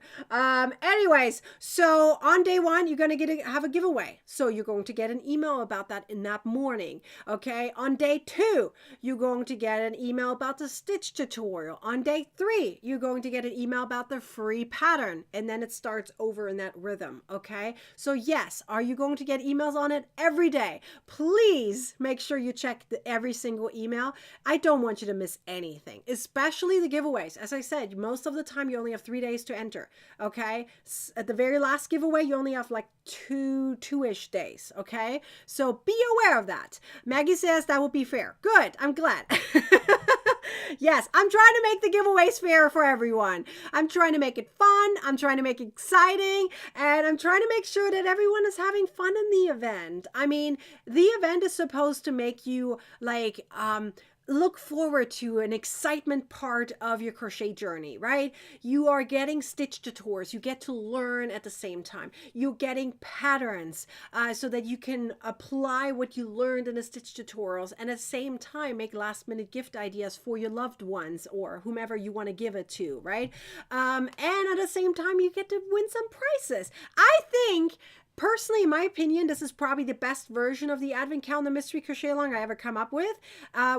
Anyways, so on day 1, you're going to have a giveaway. So you're going to get an email about that in that morning. Okay. On day 2, you're going to get an email about the stitch tutorial. On day 3, you're going to get an email about the free pattern. And then it starts over in that rhythm. Okay. So yes, are you going to get emails on it every day? Please make sure you check every single email. I don't want you to miss anything, especially the giveaways. As I said, most of the time you only have 3 days to enter. Okay. At the very last giveaway, you only have like two-ish days. Okay. So be aware of that. Maggie says that will be fair. Good. I'm glad. Yes, I'm trying to make the giveaways fair for everyone. I'm trying to make it fun. I'm trying to make it exciting. And I'm trying to make sure that everyone is having fun in the event. I mean, the event is supposed to make you like, look forward to an excitement part of your crochet journey, right? You are getting stitch tutorials. You get to learn at the same time. You're getting patterns so that you can apply what you learned in the stitch tutorials and at the same time make last minute gift ideas for your loved ones or whomever you want to give it to, right? And at the same time, you get to win some prizes. I think personally, in my opinion, this is probably the best version of the Advent Calendar Mystery Crochet Along I ever come up with.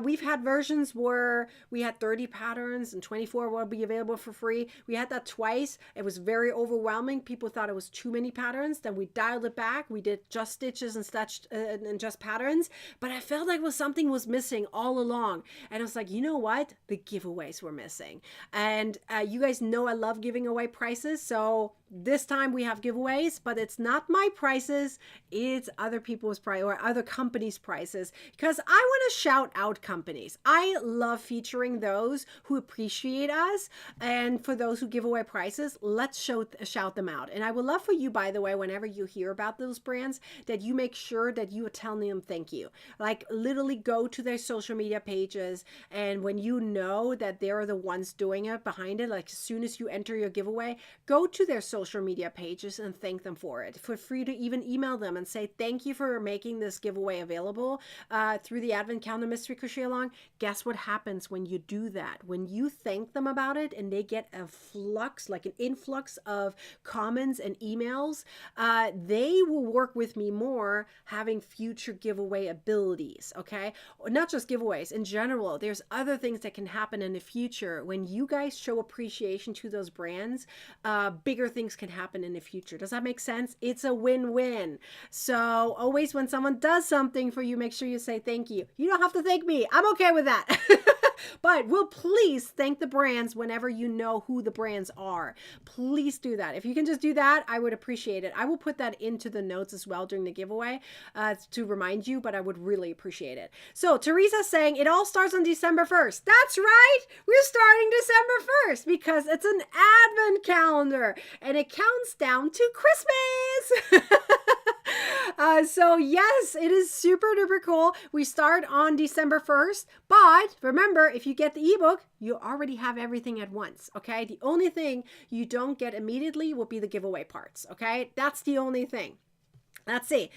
We've had versions where we had 30 patterns and 24 will be available for free. We had that twice. It was very overwhelming. People thought it was too many patterns. Then we dialed it back. We did just stitches and just patterns. But I felt like something was missing all along. And I was like, you know what? The giveaways were missing. And you guys know I love giving away prizes. So this time we have giveaways, but it's not my prices, it's other people's price or other companies' prices because I want to shout out companies. I love featuring those who appreciate us, and for those who give away prices, let's shout them out. And I would love for you, by the way, whenever you hear about those brands, that you make sure that you are telling them thank you. Like literally go to their social media pages, and when you know that they're the ones doing it behind it, like as soon as you enter your giveaway, go to their social media pages and thank them for it. Feel free to even email them and say thank you for making this giveaway available through the Advent Calendar Mystery Crochet Along. Guess what happens when you do that? When you thank them about it and they get a flux, like an influx of comments and emails, they will work with me more having future giveaway abilities, okay? Not just giveaways, in general, there's other things that can happen in the future. When you guys show appreciation to those brands, bigger things can happen in the future. Does that make sense? It's a win-win. So always when someone does something for you, make sure you say thank you. You don't have to thank me. I'm okay with that. But we'll please thank the brands whenever you know who the brands are. Please do that. If you can just do that, I would appreciate it. I will put that into the notes as well during the giveaway to remind you, but I would really appreciate it. So Teresa's saying it all starts on December 1st. That's right. We're starting December 1st because it's an advent calendar and it counts down to Christmas. So yes, it is super duper cool. We start on December 1st, but remember, if you get the ebook, you already have everything at once, okay? The only thing you don't get immediately will be the giveaway parts, okay? That's the only thing. Let's see.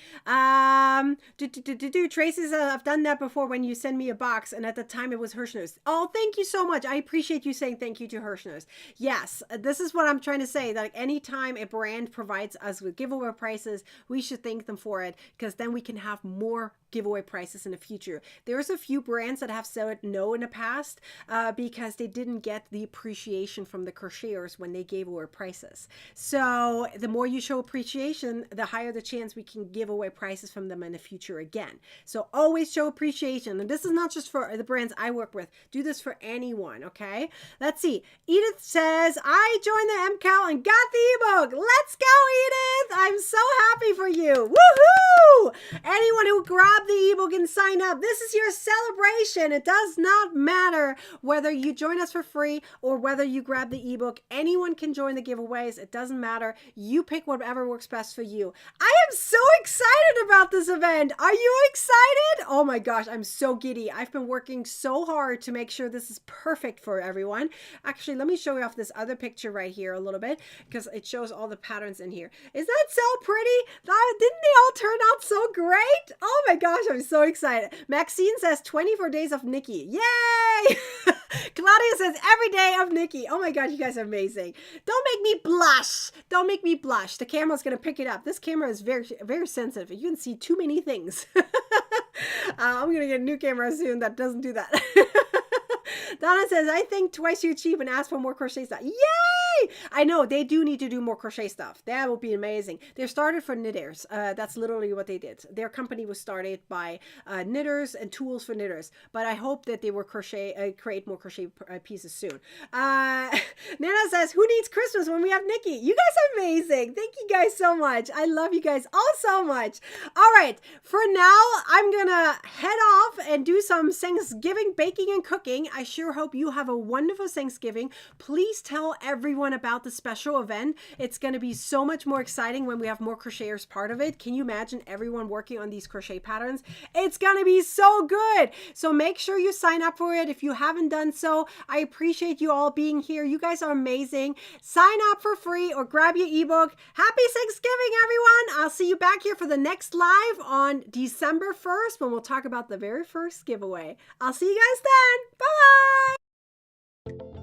Tracy says, I've done that before when you send me a box, and at the time it was Hirschner's. Oh, thank you so much. I appreciate you saying thank you to Hirschner's. Yes, this is what I'm trying to say, that anytime a brand provides us with giveaway prices, we should thank them for it, because then we can have more giveaway prices in the future. There's a few brands that have said no in the past because they didn't get the appreciation from the crocheters when they gave away prices. So the more you show appreciation, the higher the chance we can give away prices from them in the future again. So always show appreciation. And this is not just for the brands I work with. Do this for anyone, okay? Let's see. Edith says, I joined the MCAL and got the ebook. Let's go, Edith. I'm so happy for you. Woohoo! Anyone who grabbed the ebook and sign up, this is your celebration. It does not matter whether you join us for free or whether you grab the ebook. Anyone can join the giveaways. It doesn't matter. You pick whatever works best for you. I am so excited about this event. Are you excited? Oh my gosh, I'm so giddy. I've been working so hard to make sure this is perfect for everyone. Actually, let me show you off this other picture right here a little bit because it shows all the patterns in here. Is that so pretty? Didn't they all turn out so great? Oh my gosh, I'm so excited. Maxine says 24 days of Nikki. Yay! Claudia says every day of Nikki. Oh my god, you guys are amazing. Don't make me blush. Don't make me blush. The camera's going to pick it up. This camera is very, very sensitive. You can see too many things. I'm going to get a new camera soon that doesn't do that. Donna says, I think twice too cheap and ask for more crochet stuff. Yay! I know, they do need to do more crochet stuff. That will be amazing. They're started for knitters. That's literally what they did. Their company was started by knitters and tools for knitters. But I hope that they will create more crochet pieces soon. Nana says, who needs Christmas when we have Nikki? You guys are amazing. Thank you guys so much. I love you guys all so much. All right, for now, I'm going to head off and do some Thanksgiving baking and cooking. I sure hope you have a wonderful Thanksgiving. Please tell everyone about the special event. It's going to be so much more exciting when we have more crocheters part of it. Can you imagine everyone working on these crochet patterns? It's going to be so good. So make sure you sign up for it if you haven't done so. I appreciate you all being here. You guys are amazing. Sign up for free or grab your ebook. Happy Thanksgiving, everyone. I'll see you back here for the next live on December 1st when we'll talk about the very first giveaway. I'll see you guys then. Bye.